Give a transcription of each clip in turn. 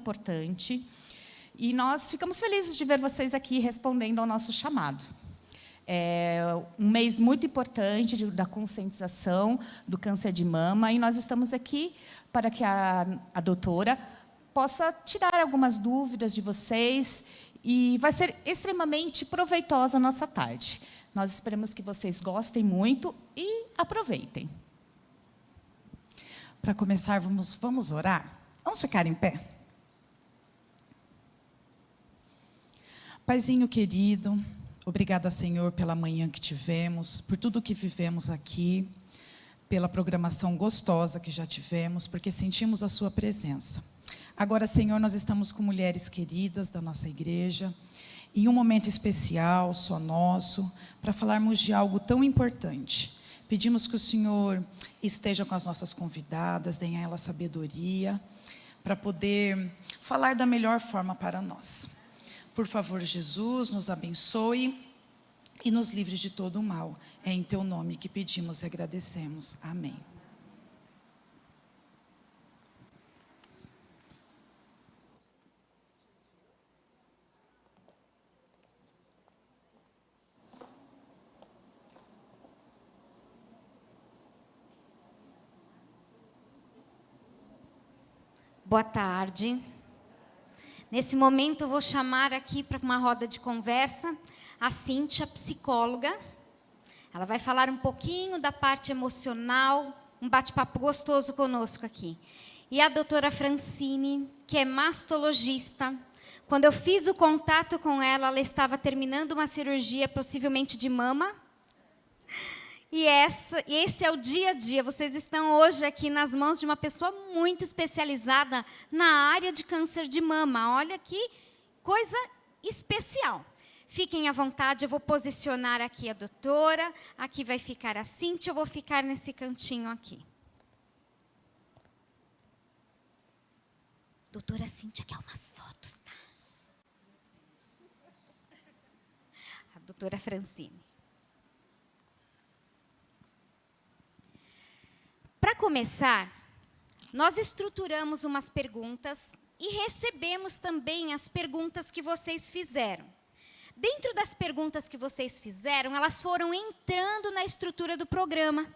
importante. E nós ficamos felizes de ver vocês aqui respondendo ao nosso chamado. É um mês muito importante da conscientização do câncer de mama, e nós estamos aqui para que a doutora possa tirar algumas dúvidas de vocês, e vai ser extremamente proveitosa a nossa tarde. Nós esperamos que vocês gostem muito e aproveitem. Para começar, vamos orar? Vamos ficar em pé? Paizinho querido, obrigada, Senhor, pela manhã que tivemos, por tudo que vivemos aqui, pela programação gostosa que já tivemos, porque sentimos a sua presença. Agora, Senhor, nós estamos com mulheres queridas da nossa igreja, em um momento especial, só nosso, para falarmos de algo tão importante. Pedimos que o Senhor esteja com as nossas convidadas, dê a elas sabedoria, para poder falar da melhor forma para nós. Por favor, Jesus, nos abençoe e nos livre de todo o mal. É em teu nome que pedimos e agradecemos. Amém. Boa tarde. Nesse momento eu vou chamar aqui para uma roda de conversa a Cíntia, psicóloga. Ela vai falar um pouquinho da parte emocional, um bate-papo gostoso conosco aqui. E a doutora Francine, que é mastologista. Quando eu fiz o contato com ela, ela estava terminando uma cirurgia, possivelmente de mama. E esse é o dia a dia. Vocês estão hoje aqui nas mãos de uma pessoa muito especializada na área de câncer de mama. Olha que coisa especial. Fiquem à vontade, eu vou posicionar aqui a doutora, aqui vai ficar a Cíntia, eu vou ficar nesse cantinho aqui. Doutora Cíntia quer umas fotos, tá? A doutora Francine. Para começar, nós estruturamos umas perguntas e recebemos também as perguntas que vocês fizeram. Dentro das perguntas que vocês fizeram, elas foram entrando na estrutura do programa.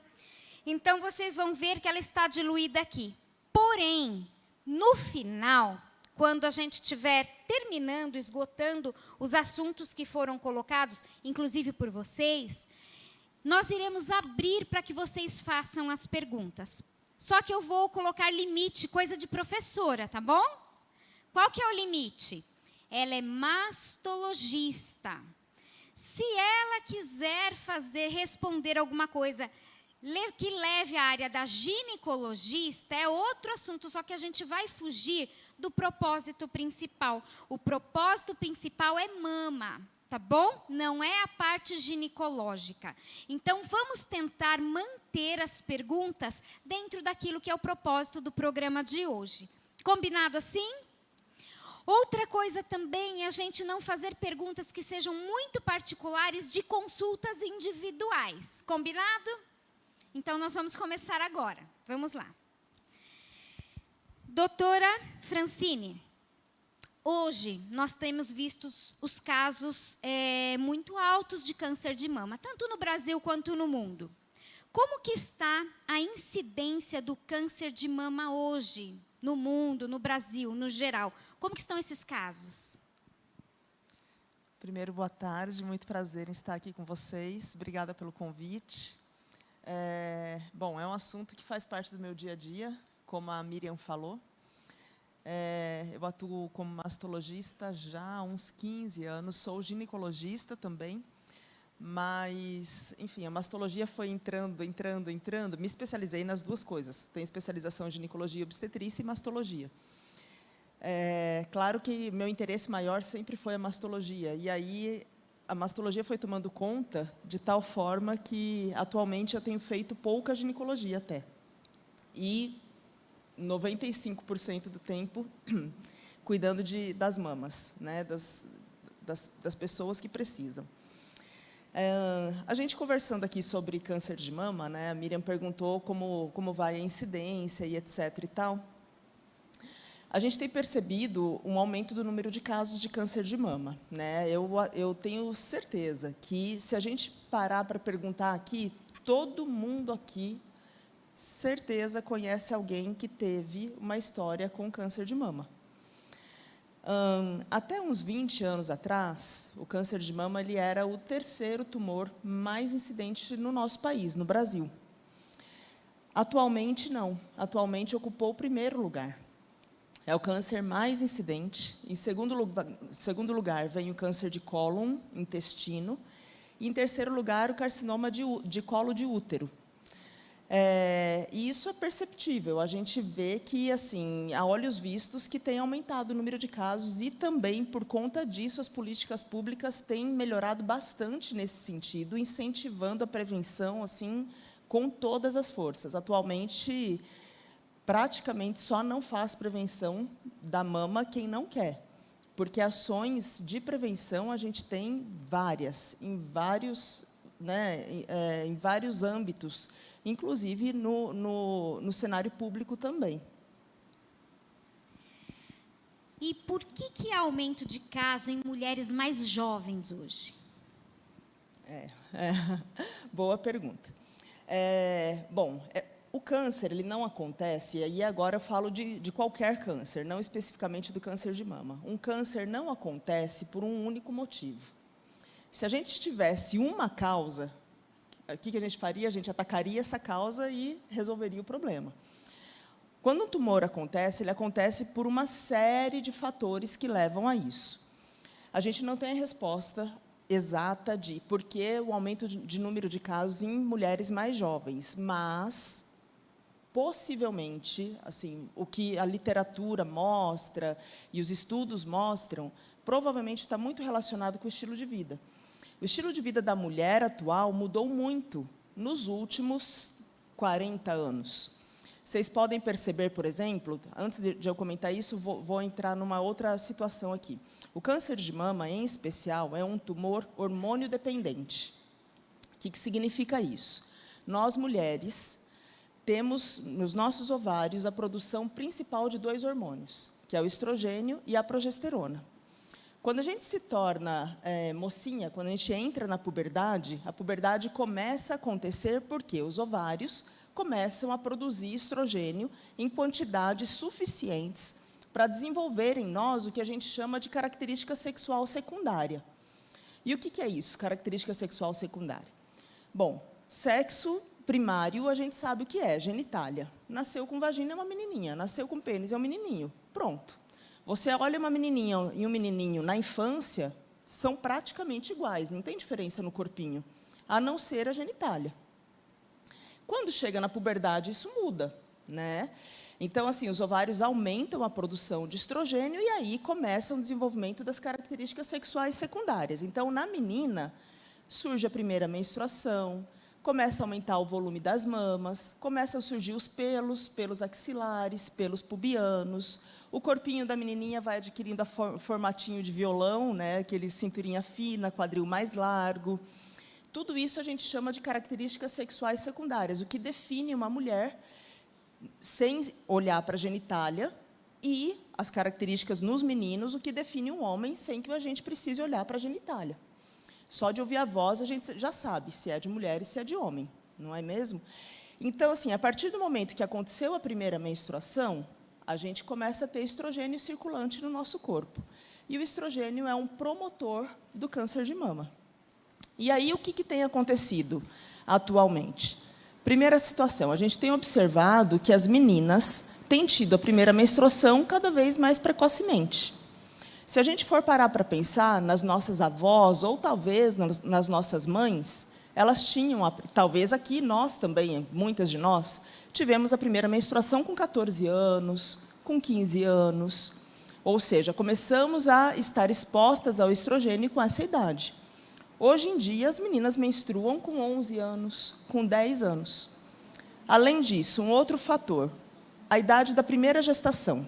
Então, vocês vão ver que ela está diluída aqui. Porém, no final, quando a gente estiver terminando, esgotando os assuntos que foram colocados, inclusive por vocês, nós iremos abrir para que vocês façam as perguntas. Só que eu vou colocar limite, coisa de professora, tá bom? Qual que é o limite? Ela é mastologista. Se ela quiser responder alguma coisa que leve à área da ginecologista, é outro assunto, só que a gente vai fugir do propósito principal. O propósito principal é mama. Tá bom? Não é a parte ginecológica. Então, vamos tentar manter as perguntas dentro daquilo que é o propósito do programa de hoje. Combinado assim? Outra coisa também é a gente não fazer perguntas que sejam muito particulares de consultas individuais. Combinado? Então, nós vamos começar agora. Vamos lá. Doutora Francine. Hoje, nós temos visto os casos muito altos de câncer de mama, tanto no Brasil quanto no mundo. Como que está a incidência do câncer de mama hoje, no mundo, no Brasil, no geral? Como que estão esses casos? Primeiro, boa tarde, muito prazer em estar aqui com vocês. Obrigada pelo convite. Bom, é um assunto que faz parte do meu dia a dia, como a Miriam falou. Eu atuo como mastologista já há uns 15 anos, sou ginecologista também, mas, enfim, a mastologia foi entrando, me especializei nas duas coisas, tenho especialização em ginecologia, obstetrícia e mastologia. Claro que meu interesse maior sempre foi a mastologia, e aí a mastologia foi tomando conta de tal forma que, atualmente, eu tenho feito pouca ginecologia até. E 95% do tempo cuidando das mamas, né, das pessoas que precisam. A gente conversando aqui sobre câncer de mama, né, a Miriam perguntou como vai a incidência e etc. e tal. A gente tem percebido um aumento do número de casos de câncer de mama, né? Eu tenho certeza que, se a gente parar para perguntar aqui, todo mundo aqui, certeza, conhece alguém que teve uma história com câncer de mama. Até uns 20 anos atrás, o câncer de mama ele era o terceiro tumor mais incidente no nosso país, no Brasil. Atualmente, não. Atualmente, ocupou o primeiro lugar. É o câncer mais incidente. Em segundo lugar, vem o câncer de cólon, intestino. E, em terceiro lugar, o carcinoma de colo de útero. E isso é perceptível. A gente vê que, assim, a olhos vistos, que tem aumentado o número de casos e também, por conta disso, as políticas públicas têm melhorado bastante nesse sentido, incentivando a prevenção, assim, com todas as forças. Atualmente, praticamente só não faz prevenção da mama quem não quer, porque ações de prevenção a gente tem várias, em vários âmbitos, inclusive no cenário público também. E por que há aumento de caso em mulheres mais jovens hoje? Boa pergunta. O câncer ele não acontece, e agora eu falo de qualquer câncer, não especificamente do câncer de mama. Um câncer não acontece por um único motivo. Se a gente tivesse uma causa, o que a gente faria? A gente atacaria essa causa e resolveria o problema. Quando um tumor acontece, ele acontece por uma série de fatores que levam a isso. A gente não tem a resposta exata de por que o aumento de número de casos em mulheres mais jovens, mas, possivelmente, assim, o que a literatura mostra e os estudos mostram, provavelmente está muito relacionado com o estilo de vida. O estilo de vida da mulher atual mudou muito nos últimos 40 anos. Vocês podem perceber, por exemplo, antes de eu comentar isso, vou entrar numa outra situação aqui. O câncer de mama, em especial, é um tumor hormônio dependente. O que significa isso? Nós, mulheres, temos nos nossos ovários a produção principal de 2 hormônios, que é o estrogênio e a progesterona. Quando a gente se torna mocinha, quando a gente entra na puberdade, a puberdade começa a acontecer porque os ovários começam a produzir estrogênio em quantidades suficientes para desenvolver em nós o que a gente chama de característica sexual secundária. E o que é isso, característica sexual secundária? Bom, sexo primário a gente sabe o que é, genitália. Nasceu com vagina é uma menininha, nasceu com pênis é um menininho. Pronto. Você olha uma menininha e um menininho na infância, são praticamente iguais, não tem diferença no corpinho, a não ser a genitália. Quando chega na puberdade, isso muda, né? Então, assim, os ovários aumentam a produção de estrogênio e aí começa o desenvolvimento das características sexuais secundárias. Então, na menina, surge a primeira menstruação, começa a aumentar o volume das mamas, começam a surgir os pelos axilares, pelos pubianos, o corpinho da menininha vai adquirindo formatinho de violão, né, aquele cinturinha fina, quadril mais largo. Tudo isso a gente chama de características sexuais secundárias, o que define uma mulher sem olhar para a genitália, e as características nos meninos, o que define um homem sem que a gente precise olhar para a genitália. Só de ouvir a voz, a gente já sabe se é de mulher e se é de homem, não é mesmo? Então, assim, a partir do momento que aconteceu a primeira menstruação, a gente começa a ter estrogênio circulante no nosso corpo. E o estrogênio é um promotor do câncer de mama. E aí, o que tem acontecido atualmente? Primeira situação, a gente tem observado que as meninas têm tido a primeira menstruação cada vez mais precocemente. Se a gente for parar para pensar nas nossas avós, ou talvez nas nossas mães, elas tinham, talvez aqui nós também, muitas de nós, tivemos a primeira menstruação com 14 anos, com 15 anos. Ou seja, começamos a estar expostas ao estrogênio com essa idade. Hoje em dia, as meninas menstruam com 11 anos, com 10 anos. Além disso, um outro fator, a idade da primeira gestação.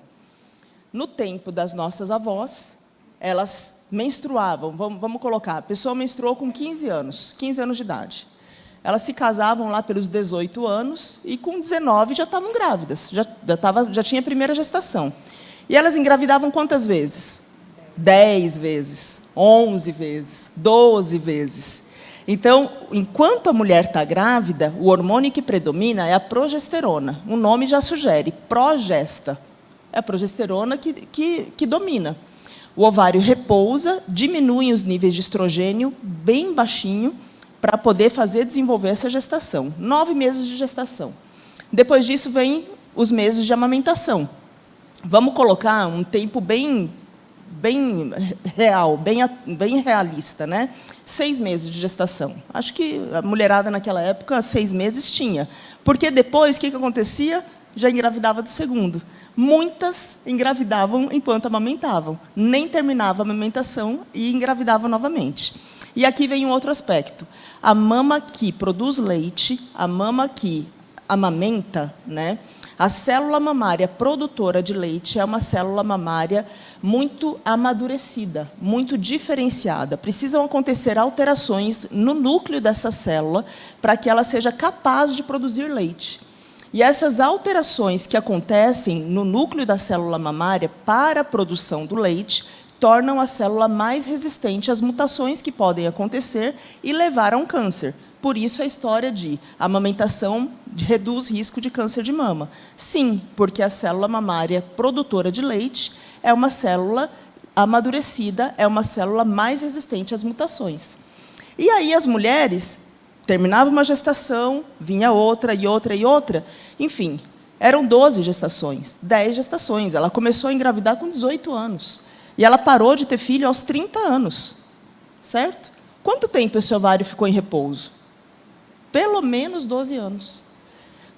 No tempo das nossas avós, elas menstruavam, vamos colocar, a pessoa menstruou com 15 anos de idade. Elas se casavam lá pelos 18 anos e com 19 já estavam grávidas, já tinha a primeira gestação. E elas engravidavam quantas vezes? 10 vezes, 11 vezes, 12 vezes. Então, enquanto a mulher está grávida, o hormônio que predomina é a progesterona. O nome já sugere, progesta. É a progesterona que domina. O ovário repousa, diminuem os níveis de estrogênio bem baixinho para poder desenvolver essa gestação. 9 meses de gestação. Depois disso, vem os meses de amamentação. Vamos colocar um tempo bem real, bem realista, né? 6 meses de gestação. Acho que a mulherada naquela época, 6 meses tinha. Porque depois, o que acontecia? Já engravidava do segundo. Muitas engravidavam enquanto amamentavam. Nem terminava a amamentação e engravidavam novamente. E aqui vem um outro aspecto. A mama que produz leite, a mama que amamenta, né? A célula mamária produtora de leite é uma célula mamária muito amadurecida, muito diferenciada. Precisam acontecer alterações no núcleo dessa célula para que ela seja capaz de produzir leite. E essas alterações que acontecem no núcleo da célula mamária para a produção do leite tornam a célula mais resistente às mutações que podem acontecer e levar a um câncer. Por isso a história de amamentação reduz risco de câncer de mama. Sim, porque a célula mamária produtora de leite é uma célula amadurecida, é uma célula mais resistente às mutações. E aí as mulheres terminavam uma gestação, vinha outra e outra e outra, enfim, eram 12 gestações, 10 gestações. Ela começou a engravidar com 18 anos. E ela parou de ter filho aos 30 anos. Certo? Quanto tempo esse ovário ficou em repouso? Pelo menos 12 anos.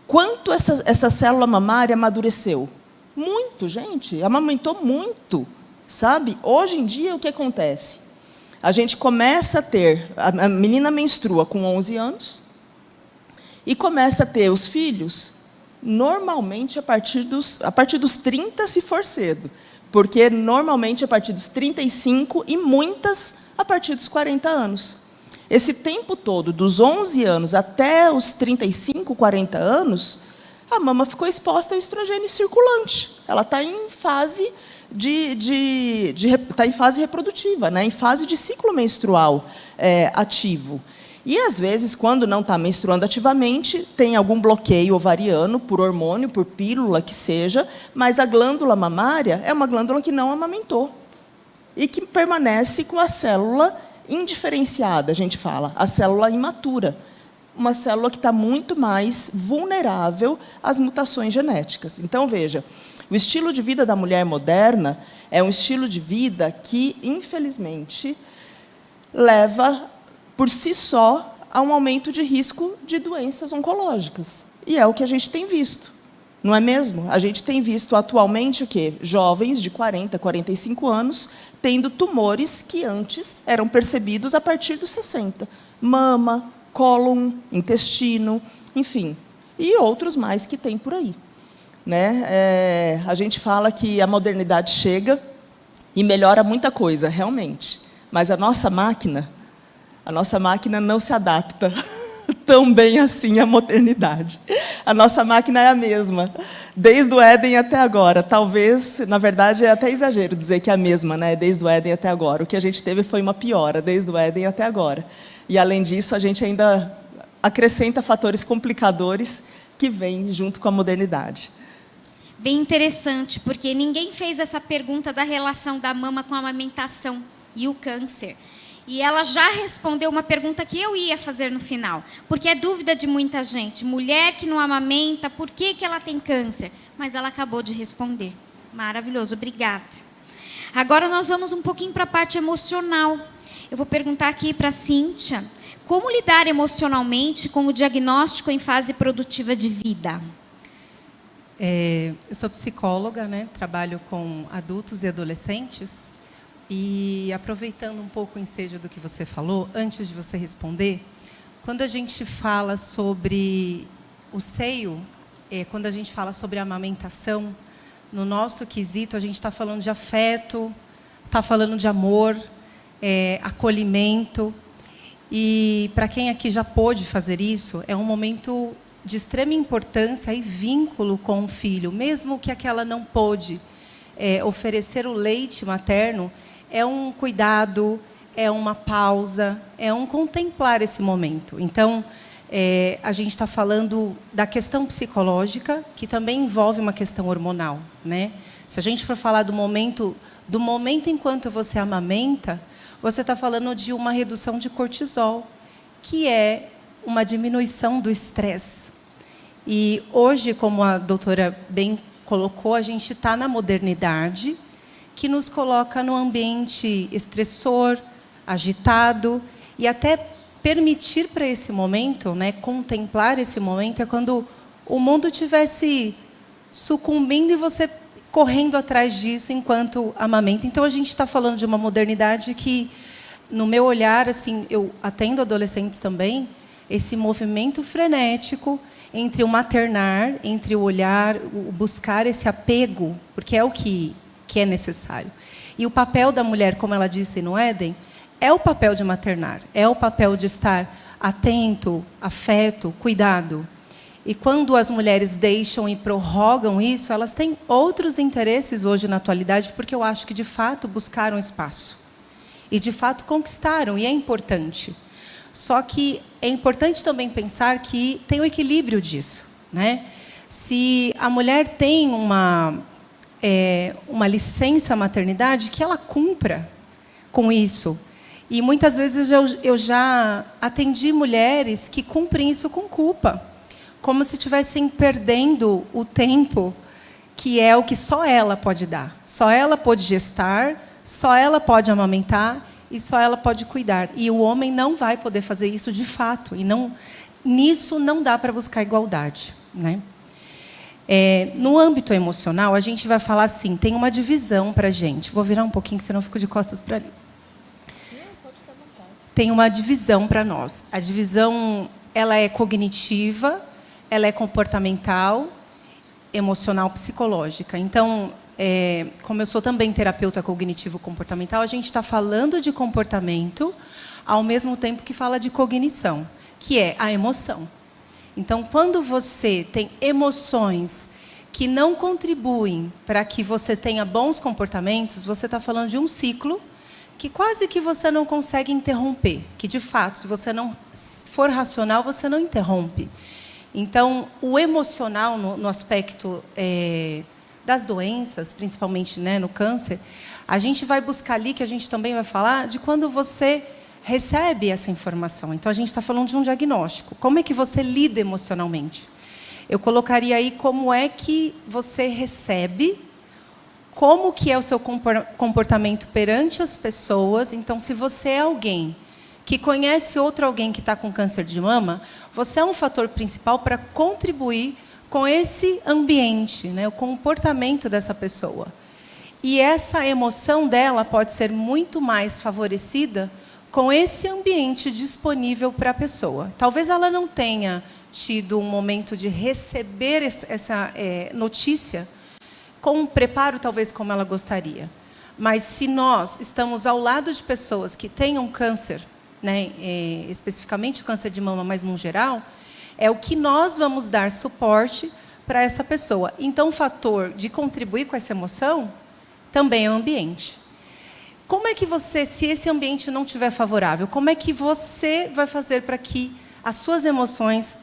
Quanto essa célula mamária amadureceu? Muito, gente. Amamentou muito. Sabe? Hoje em dia, o que acontece? A gente começa a ter... A menina menstrua com 11 anos e começa a ter os filhos, normalmente, a partir dos 30, se for cedo. Porque, normalmente, a partir dos 35 e muitas a partir dos 40 anos. Esse tempo todo, dos 11 anos até os 35, 40 anos, a mama ficou exposta ao estrogênio circulante. Ela está em fase está em fase reprodutiva, né? Em fase de ciclo menstrual ativo. E, às vezes, quando não está menstruando ativamente, tem algum bloqueio ovariano, por hormônio, por pílula, que seja, mas a glândula mamária é uma glândula que não amamentou e que permanece com a célula indiferenciada, a gente fala, a célula imatura, uma célula que está muito mais vulnerável às mutações genéticas. Então, veja, o estilo de vida da mulher moderna é um estilo de vida que, infelizmente, leva, por si só, a um aumento de risco de doenças oncológicas. E é o que a gente tem visto, não é mesmo? A gente tem visto atualmente o quê? Jovens de 40, 45 anos tendo tumores que antes eram percebidos a partir dos 60. Mama, cólon, intestino, enfim. E outros mais que tem por aí. Né? A gente fala que a modernidade chega e melhora muita coisa, realmente. Mas a nossa máquina não se adapta tão bem assim à modernidade. A nossa máquina é a mesma, desde o Éden até agora. Talvez, na verdade, é até exagero dizer que é a mesma, né? Desde o Éden até agora. O que a gente teve foi uma piora, desde o Éden até agora. E, além disso, a gente ainda acrescenta fatores complicadores que vêm junto com a modernidade. Bem interessante, porque ninguém fez essa pergunta da relação da mama com a amamentação e o câncer. E ela já respondeu uma pergunta que eu ia fazer no final, porque é dúvida de muita gente. Mulher que não amamenta, por que ela tem câncer? Mas ela acabou de responder. Maravilhoso, obrigada. Agora nós vamos um pouquinho para a parte emocional. Eu vou perguntar aqui para a Cíntia, como lidar emocionalmente com o diagnóstico em fase produtiva de vida? Eu sou psicóloga, né? Trabalho com adultos e adolescentes. E, aproveitando um pouco o ensejo do que você falou, antes de você responder, quando a gente fala sobre o seio, quando a gente fala sobre a amamentação, no nosso quesito, a gente está falando de afeto, está falando de amor, acolhimento. E, para quem aqui já pôde fazer isso, é um momento de extrema importância e vínculo com o filho, mesmo que aquela não pôde oferecer o leite materno é um cuidado, é uma pausa, é um contemplar esse momento. Então, a gente está falando da questão psicológica, que também envolve uma questão hormonal, né? Se a gente for falar do momento enquanto você amamenta, você está falando de uma redução de cortisol, que é uma diminuição do estresse. E hoje, como a doutora bem colocou, a gente está na modernidade, que nos coloca num ambiente estressor, agitado, e até permitir para esse momento, né, contemplar esse momento, é quando o mundo estivesse sucumbindo e você correndo atrás disso enquanto amamenta. Então, a gente está falando de uma modernidade que, no meu olhar, assim, eu atendo adolescentes também, esse movimento frenético entre o maternar, entre o olhar, o buscar esse apego, porque é o que é necessário. E o papel da mulher, como ela disse no Éden, é o papel de maternar, é o papel de estar atento, afeto, cuidado. E quando as mulheres deixam e prorrogam isso, elas têm outros interesses hoje na atualidade, porque eu acho que, de fato, buscaram espaço. E, de fato, conquistaram, e é importante. Só que é importante também pensar que tem o equilíbrio disso, né? Se a mulher tem uma licença maternidade, que ela cumpra com isso. E muitas vezes eu já atendi mulheres que cumprem isso com culpa, como se estivessem perdendo o tempo, que é o que só ela pode dar. Só ela pode gestar, só ela pode amamentar e só ela pode cuidar. E o homem não vai poder fazer isso de fato. E nisso não dá para buscar igualdade, né? No âmbito emocional, a gente vai falar assim, tem uma divisão para a gente. Vou virar um pouquinho, senão eu fico de costas para ali. Tem uma divisão para nós. A divisão, ela é cognitiva, ela é comportamental, emocional, psicológica. Então, como eu sou também terapeuta cognitivo-comportamental, a gente está falando de comportamento ao mesmo tempo que fala de cognição, que é a emoção. Então, quando você tem emoções que não contribuem para que você tenha bons comportamentos, você está falando de um ciclo que quase que você não consegue interromper, que, de fato, se você não for racional, você não interrompe. Então, o emocional, no aspecto das doenças, principalmente, né, no câncer, a gente vai buscar ali, que a gente também vai falar, de quando você recebe essa informação. Então, a gente está falando de um diagnóstico. Como é que você lida emocionalmente? Eu colocaria aí como é que você recebe, como que é o seu comportamento perante as pessoas. Então, se você é alguém que conhece outro alguém que está com câncer de mama, você é um fator principal para contribuir com esse ambiente, né, o comportamento dessa pessoa. E essa emoção dela pode ser muito mais favorecida com esse ambiente disponível para a pessoa. Talvez ela não tenha tido um momento de receber essa notícia com um preparo, talvez, como ela gostaria. Mas, se nós estamos ao lado de pessoas que tenham câncer, né, especificamente o câncer de mama, mas no geral, é o que nós vamos dar suporte para essa pessoa. Então, o fator de contribuir com essa emoção também é o ambiente. Como é que você, se esse ambiente não estiver favorável, como é que você vai fazer para que as suas emoções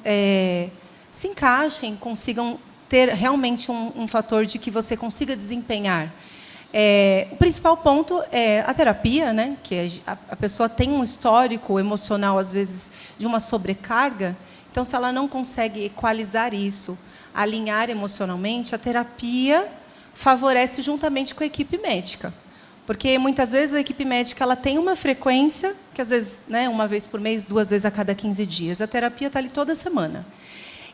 se encaixem, consigam ter realmente um fator de que você consiga desempenhar? O principal ponto é a terapia, né? Que a pessoa tem um histórico emocional, às vezes, de uma sobrecarga. Então, se ela não consegue equalizar isso, alinhar emocionalmente, a terapia favorece juntamente com a equipe médica. Porque, muitas vezes, a equipe médica ela tem uma frequência, que, às vezes, né, uma vez por mês, 2 vezes a cada 15 dias. A terapia está ali toda semana.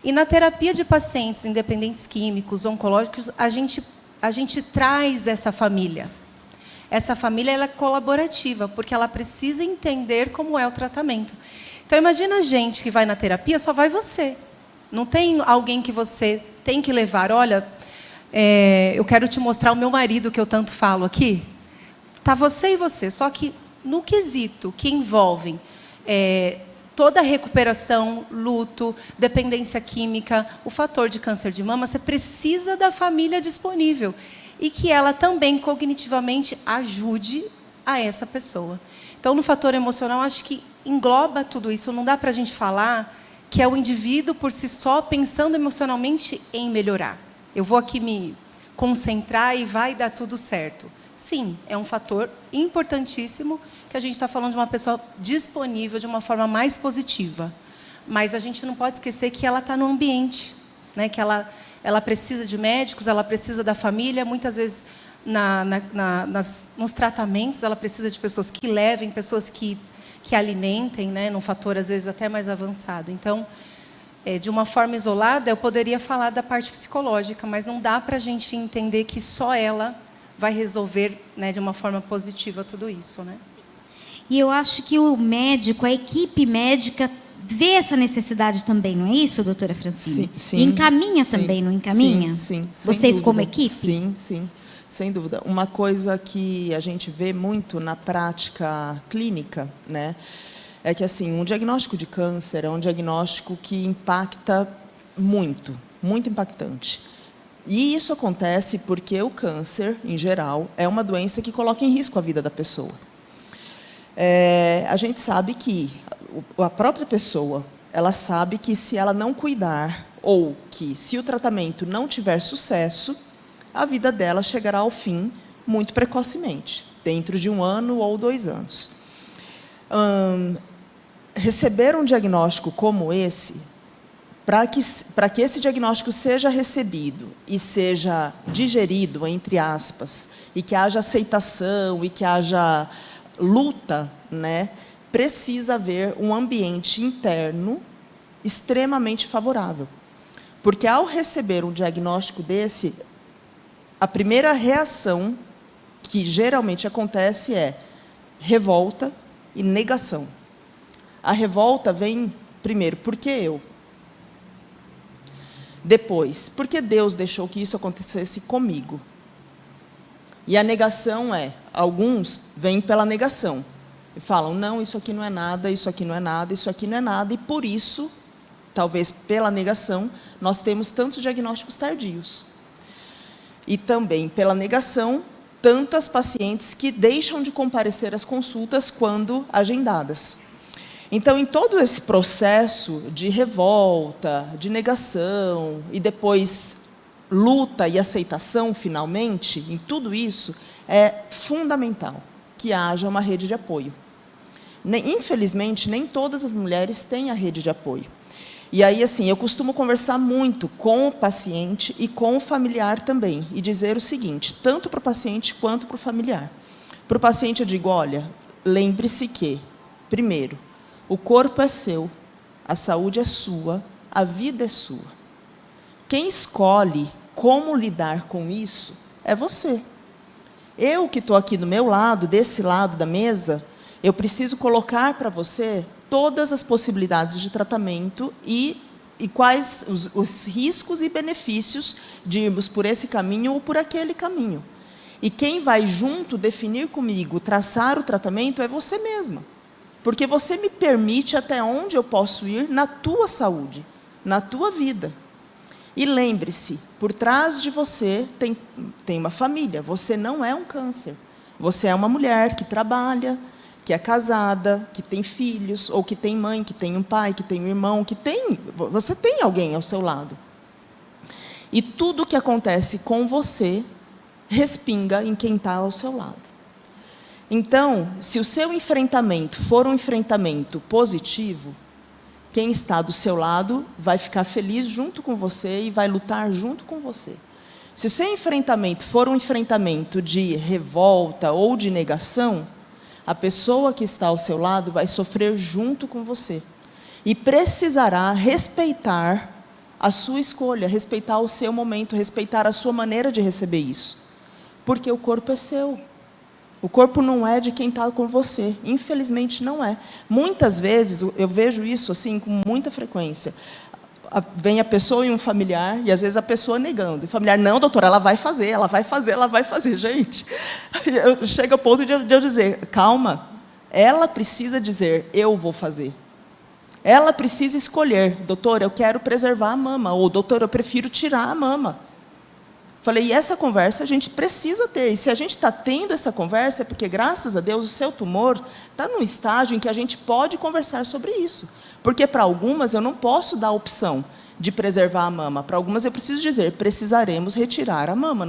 E, na terapia de pacientes independentes químicos, oncológicos, a gente traz essa família. Essa família ela é colaborativa, porque ela precisa entender como é o tratamento. Então, imagina a gente que vai na terapia, só vai você. Não tem alguém que você tem que levar. Olha, eu quero te mostrar o meu marido, que eu tanto falo aqui. Está você e você. Só que, no quesito que envolvem toda a recuperação, luto, dependência química, o fator de câncer de mama, você precisa da família disponível. e que ela também cognitivamente ajude a essa pessoa. Então, no fator emocional, acho que engloba tudo isso. Não dá para a gente falar que é o indivíduo por si só pensando emocionalmente em melhorar. Eu vou aqui me concentrar e vai dar tudo certo. Sim, é um fator importantíssimo que a gente está falando de uma pessoa disponível de uma forma mais positiva. Mas a gente não pode esquecer que ela está no ambiente, né? Que ela precisa de médicos, ela precisa da família, muitas vezes nos tratamentos ela precisa de pessoas que levem, pessoas que alimentem, né? Num fator às vezes até mais avançado. Então, de uma forma isolada, eu poderia falar da parte psicológica, mas não dá para a gente entender que só ela vai resolver, né, de uma forma positiva tudo isso, né? E eu acho que o médico, a equipe médica, vê essa necessidade também, não é isso, doutora Francine? Sim. E encaminha também, não encaminha? Sim. Vocês como equipe? Sim, sem dúvida. Uma coisa que a gente vê muito na prática clínica, né, é que assim, um diagnóstico de câncer é um diagnóstico que impacta muito, muito impactante. E isso acontece porque o câncer, em geral, é uma doença que coloca em risco a vida da pessoa. A gente sabe que a própria pessoa, ela sabe que se ela não cuidar, ou que se o tratamento não tiver sucesso, a vida dela chegará ao fim muito precocemente, dentro de 1 ano ou 2 anos. Receber um diagnóstico como esse, para que esse diagnóstico seja recebido e seja digerido, entre aspas, e que haja aceitação e que haja luta, né, precisa haver um ambiente interno extremamente favorável. Porque, ao receber um diagnóstico desse, a primeira reação que geralmente acontece é revolta e negação. A revolta vem, primeiro, por que eu? Depois, por que Deus deixou que isso acontecesse comigo? E a negação alguns vêm pela negação. E falam, não, isso aqui não é nada, isso aqui não é nada, isso aqui não é nada. E por isso, talvez pela negação, nós temos tantos diagnósticos tardios. E também pela negação, tantas pacientes que deixam de comparecer às consultas quando agendadas. Então, em todo esse processo de revolta, de negação e depois luta e aceitação, finalmente, em tudo isso, é fundamental que haja uma rede de apoio. Infelizmente, nem todas as mulheres têm a rede de apoio. E aí, assim, eu costumo conversar muito com o paciente e com o familiar também, e dizer o seguinte, tanto para o paciente quanto para o familiar. Para o paciente eu digo, olha, lembre-se que, primeiro, o corpo é seu, a saúde é sua, a vida é sua. Quem escolhe como lidar com isso é você. Eu que estou aqui do meu lado, desse lado da mesa, eu preciso colocar para você todas as possibilidades de tratamento e quais os riscos e benefícios de irmos por esse caminho ou por aquele caminho. E quem vai junto definir comigo, traçar o tratamento, é você mesma. Porque você me permite até onde eu posso ir na tua saúde, na tua vida. E lembre-se, por trás de você tem uma família. Você não é um câncer. Você é uma mulher que trabalha, que é casada, que tem filhos, ou que tem mãe, que tem um pai, que tem um irmão, você tem alguém ao seu lado. E tudo o que acontece com você respinga em quem está ao seu lado. Então, se o seu enfrentamento for um enfrentamento positivo, quem está do seu lado vai ficar feliz junto com você e vai lutar junto com você. Se o seu enfrentamento for um enfrentamento de revolta ou de negação, a pessoa que está ao seu lado vai sofrer junto com você. E precisará respeitar a sua escolha, respeitar o seu momento, respeitar a sua maneira de receber isso. Porque o corpo é seu. O corpo não é de quem está com você. Infelizmente, não é. Muitas vezes, eu vejo isso assim com muita frequência. Vem a pessoa e um familiar, e às vezes a pessoa negando. E o familiar, não, doutora, ela vai fazer, ela vai fazer, ela vai fazer. Gente, chega ao ponto de eu dizer, calma, ela precisa dizer, eu vou fazer. Ela precisa escolher, doutora, eu quero preservar a mama, ou doutora, eu prefiro tirar a mama. Falei, e essa conversa a gente precisa ter. E se a gente está tendo essa conversa, é porque, graças a Deus, o seu tumor está num estágio em que a gente pode conversar sobre isso. Porque, para algumas, eu não posso dar a opção de preservar a mama. Para algumas, eu preciso dizer, precisaremos retirar a mama.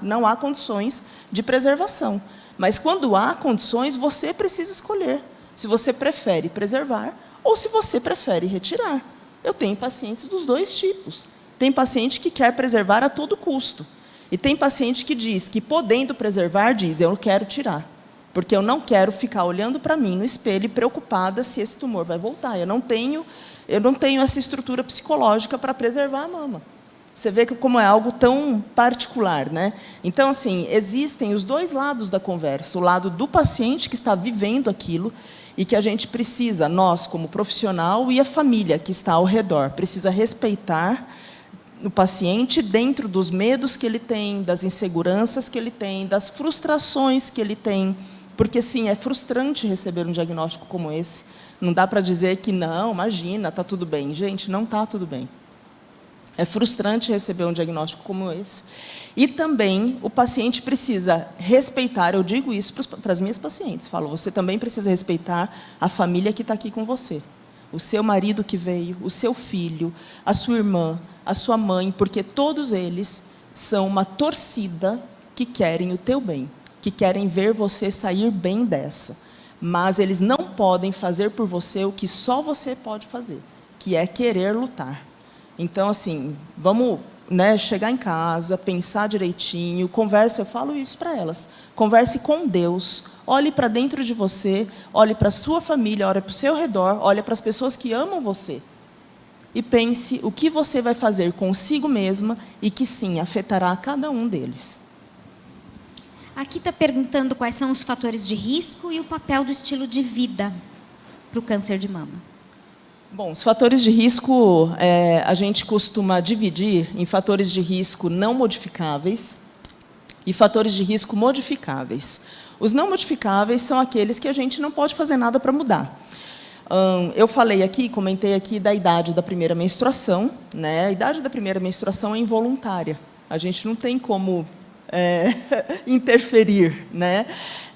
Não há condições de preservação. Mas, quando há condições, você precisa escolher se você prefere preservar ou se você prefere retirar. Eu tenho pacientes dos dois tipos. Tem paciente que quer preservar a todo custo. E tem paciente que diz que, podendo preservar, diz, eu quero tirar. Porque eu não quero ficar olhando para mim no espelho e preocupada se esse tumor vai voltar. Eu não tenho essa estrutura psicológica para preservar a mama. Você vê como é algo tão particular, né? Então, assim, existem os dois lados da conversa. O lado do paciente que está vivendo aquilo e que a gente precisa, nós como profissional e a família que está ao redor, precisa respeitar o paciente dentro dos medos que ele tem, das inseguranças que ele tem, das frustrações que ele tem. Porque, sim, é frustrante receber um diagnóstico como esse. Não dá para dizer que, não, imagina, está tudo bem. Gente, não está tudo bem. É frustrante receber um diagnóstico como esse. E também o paciente precisa respeitar, eu digo isso para as minhas pacientes, falo, você também precisa respeitar a família que está aqui com você. O seu marido que veio, o seu filho, a sua irmã, a sua mãe, porque todos eles são uma torcida que querem o teu bem, que querem ver você sair bem dessa. Mas eles não podem fazer por você o que só você pode fazer, que é querer lutar. Então, assim, vamos, né, chegar em casa, pensar direitinho, converse, eu falo isso para elas, converse com Deus, olhe para dentro de você, olhe para a sua família, olhe para o seu redor, olhe para as pessoas que amam você. E pense o que você vai fazer consigo mesma e que, sim, afetará cada um deles. Aqui está perguntando quais são os fatores de risco e o papel do estilo de vida para o câncer de mama. Bom, os fatores de risco, a gente costuma dividir em fatores de risco não modificáveis e fatores de risco modificáveis. Os não modificáveis são aqueles que a gente não pode fazer nada para mudar. Eu falei aqui, comentei aqui da idade da primeira menstruação, né? A idade da primeira menstruação é involuntária. A gente não tem como interferir, né,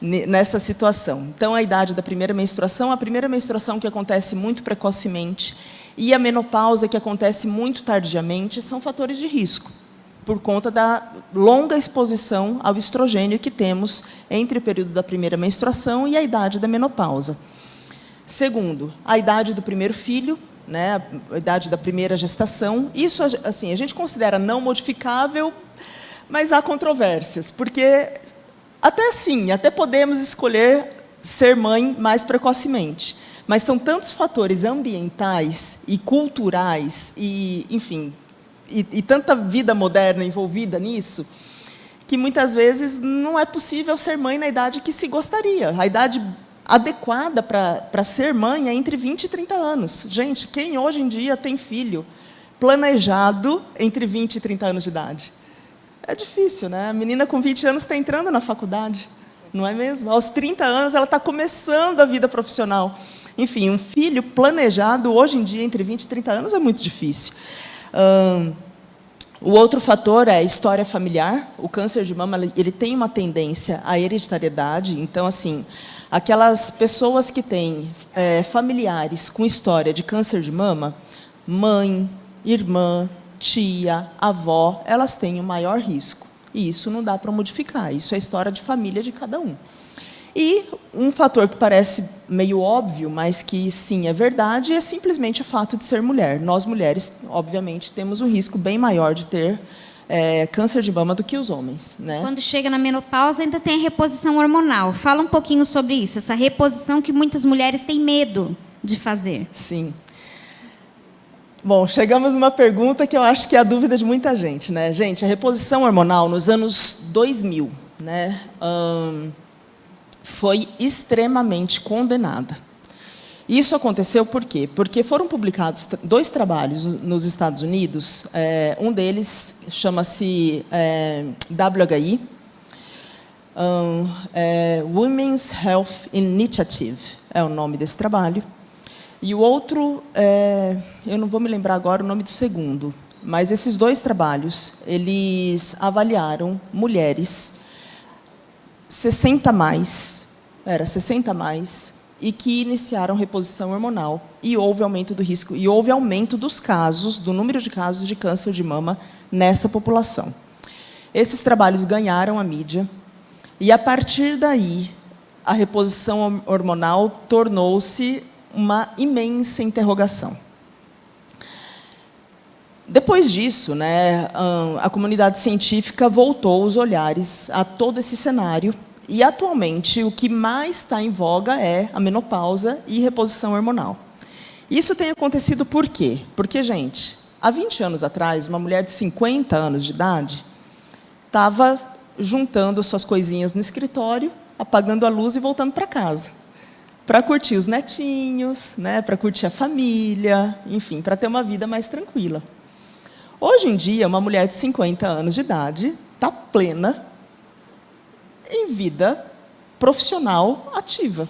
nessa situação. Então, a idade da primeira menstruação, a primeira menstruação que acontece muito precocemente e a menopausa que acontece muito tardiamente são fatores de risco, por conta da longa exposição ao estrogênio que temos entre o período da primeira menstruação e a idade da menopausa. Segundo, a idade do primeiro filho, né, a idade da primeira gestação. Isso, assim, a gente considera não modificável, mas há controvérsias, porque até podemos escolher ser mãe mais precocemente, mas são tantos fatores ambientais e culturais e, enfim, e tanta vida moderna envolvida nisso, que muitas vezes não é possível ser mãe na idade que se gostaria. A idade adequada para ser mãe é entre 20 e 30 anos. Gente, quem hoje em dia tem filho planejado entre 20 e 30 anos de idade? É difícil, né? A menina com 20 anos está entrando na faculdade, não é mesmo? Aos 30 anos, ela está começando a vida profissional. Enfim, um filho planejado, hoje em dia, entre 20 e 30 anos, é muito difícil. O outro fator é a história familiar. O câncer de mama ele tem uma tendência à hereditariedade. Então, assim, aquelas pessoas que têm familiares com história de câncer de mama, mãe, irmã, tia, avó, elas têm o maior risco. E isso não dá para modificar. Isso é a história de família de cada um. E um fator que parece meio óbvio, mas que, sim, é verdade, é simplesmente o fato de ser mulher. Nós, mulheres, obviamente, temos um risco bem maior de ter câncer de mama do que os homens, né? Quando chega na menopausa, ainda tem a reposição hormonal. Fala um pouquinho sobre isso, essa reposição que muitas mulheres têm medo de fazer. Sim. Bom, chegamos numa pergunta que eu acho que é a dúvida de muita gente, né? Gente, a reposição hormonal nos anos 2000, né, foi extremamente condenada. Isso aconteceu por quê? Porque foram publicados 2 trabalhos nos Estados Unidos, um deles chama-se WHI, Women's Health Initiative, é o nome desse trabalho. E o outro, eu não vou me lembrar agora o nome do segundo, mas esses 2 trabalhos, eles avaliaram mulheres 60 mais, e que iniciaram reposição hormonal, e houve aumento do risco, e houve aumento dos casos, do número de casos de câncer de mama nessa população. Esses trabalhos ganharam a mídia, e a partir daí, a reposição hormonal tornou-se uma imensa interrogação. Depois disso, né, a comunidade científica voltou os olhares a todo esse cenário, e, atualmente, o que mais está em voga é a menopausa e reposição hormonal. Isso tem acontecido por quê? Porque, gente, há 20 anos atrás, uma mulher de 50 anos de idade estava juntando suas coisinhas no escritório, apagando a luz e voltando para casa, para curtir os netinhos, né, para curtir a família, enfim, para ter uma vida mais tranquila. Hoje em dia, uma mulher de 50 anos de idade está plena em vida profissional ativa.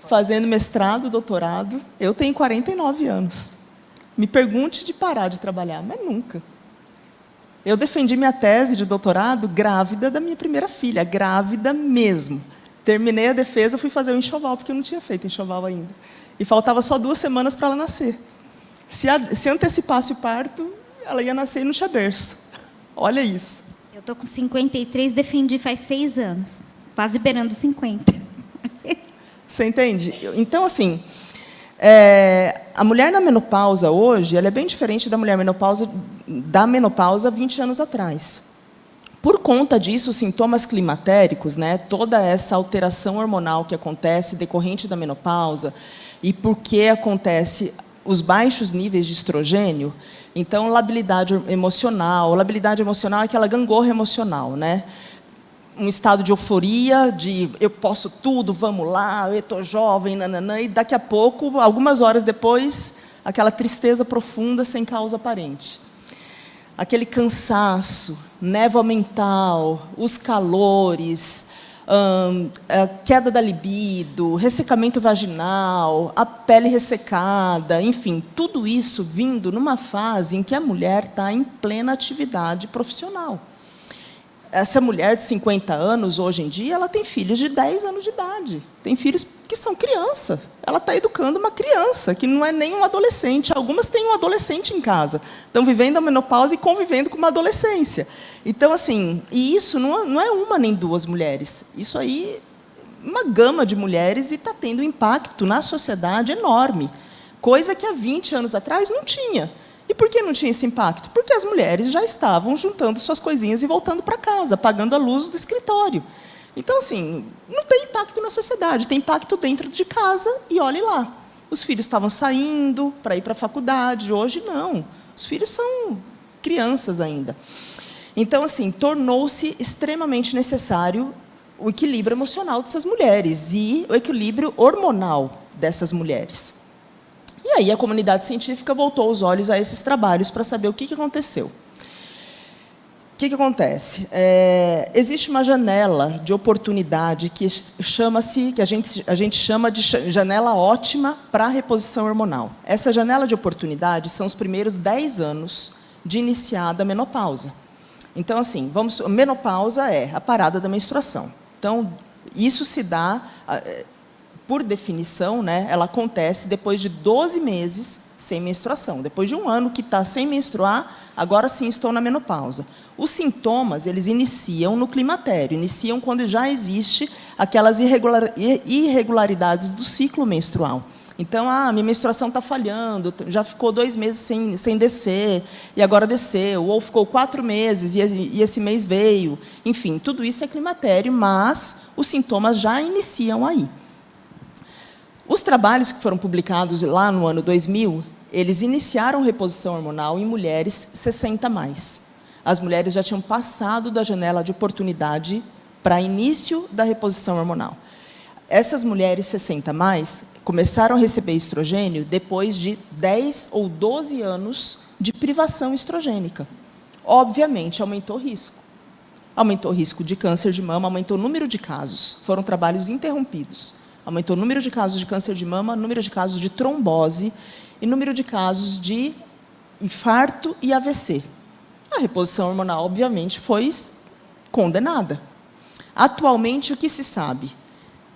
Fazendo mestrado, doutorado. Eu tenho 49 anos. Me pergunte de parar de trabalhar, mas nunca. Eu defendi minha tese de doutorado grávida da minha primeira filha, grávida mesmo. Terminei a defesa, fui fazer o enxoval, porque eu não tinha feito enxoval ainda. E faltava só 2 semanas para ela nascer. Se antecipasse o parto, ela ia nascer e não tinha berço. Olha isso. Eu estou com 53, defendi faz 6 anos. Quase beirando 50. Você entende? Então, assim, a mulher na menopausa hoje, ela é bem diferente da mulher da menopausa 20 anos atrás. Por conta disso, os sintomas climatéricos, né, toda essa alteração hormonal que acontece decorrente da menopausa, e por que acontece os baixos níveis de estrogênio, então, labilidade emocional é aquela gangorra emocional, né? Um estado de euforia, de eu posso tudo, vamos lá, eu estou jovem, nananã, e daqui a pouco, algumas horas depois, aquela tristeza profunda sem causa aparente. Aquele cansaço, névoa mental, os calores, a queda da libido, ressecamento vaginal, a pele ressecada, enfim, tudo isso vindo numa fase em que a mulher está em plena atividade profissional. Essa mulher de 50 anos, hoje em dia, ela tem filhos de 10 anos de idade. Tem filhos que são criança. Ela está educando uma criança, que não é nem um adolescente. Algumas têm um adolescente em casa. Estão vivendo a menopausa e convivendo com uma adolescência. Então, assim, e isso não é uma nem 2 mulheres. Isso aí, uma gama de mulheres, e está tendo um impacto na sociedade enorme. Coisa que há 20 anos atrás não tinha. E por que não tinha esse impacto? Porque as mulheres já estavam juntando suas coisinhas e voltando para casa, apagando a luz do escritório. Então, assim, não tem impacto na sociedade, tem impacto dentro de casa, e olhe lá. Os filhos estavam saindo para ir para a faculdade, hoje não. Os filhos são crianças ainda. Então, assim, tornou-se extremamente necessário o equilíbrio emocional dessas mulheres e o equilíbrio hormonal dessas mulheres. E aí a comunidade científica voltou os olhos a esses trabalhos para saber o que aconteceu. O que acontece? Existe uma janela de oportunidade que a gente chama de janela ótima para a reposição hormonal. Essa janela de oportunidade são os primeiros 10 anos de iniciada a menopausa. Então, assim, menopausa é a parada da menstruação. Então, isso se dá, por definição, né, ela acontece depois de 12 meses sem menstruação. Depois de 1 ano que está sem menstruar, agora sim estou na menopausa. Os sintomas, eles iniciam no climatério, iniciam quando já existe aquelas irregularidades do ciclo menstrual. Então, minha menstruação está falhando, já ficou 2 meses sem descer, e agora desceu, ou ficou 4 meses e esse mês veio. Enfim, tudo isso é climatério, mas os sintomas já iniciam aí. Os trabalhos que foram publicados lá no ano 2000, eles iniciaram reposição hormonal em mulheres 60 mais. As mulheres já tinham passado da janela de oportunidade para início da reposição hormonal. Essas mulheres 60 mais começaram a receber estrogênio depois de 10 ou 12 anos de privação estrogênica. Obviamente, aumentou o risco. Aumentou o risco de câncer de mama, aumentou o número de casos. Foram trabalhos interrompidos. Aumentou o número de casos de câncer de mama, número de casos de trombose e número de casos de infarto e AVC. A reposição hormonal, obviamente, foi condenada. Atualmente, o que se sabe?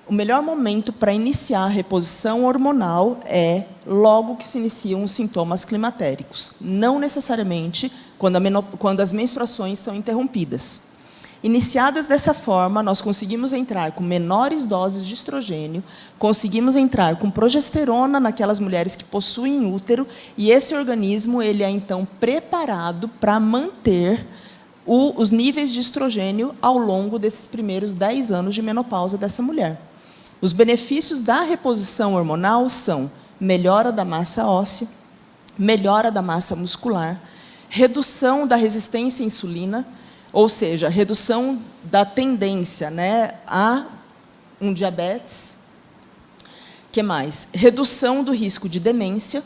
O melhor momento para iniciar a reposição hormonal é logo que se iniciam os sintomas climatéricos, não necessariamente quando as menstruações são interrompidas. Iniciadas dessa forma, nós conseguimos entrar com menores doses de estrogênio, conseguimos entrar com progesterona naquelas mulheres que possuem útero, e esse organismo ele é, então, preparado para manter os níveis de estrogênio ao longo desses primeiros 10 anos de menopausa dessa mulher. Os benefícios da reposição hormonal são melhora da massa óssea, melhora da massa muscular, redução da resistência à insulina, ou seja, redução da tendência, né, a um diabetes. Que mais? Redução do risco de demência,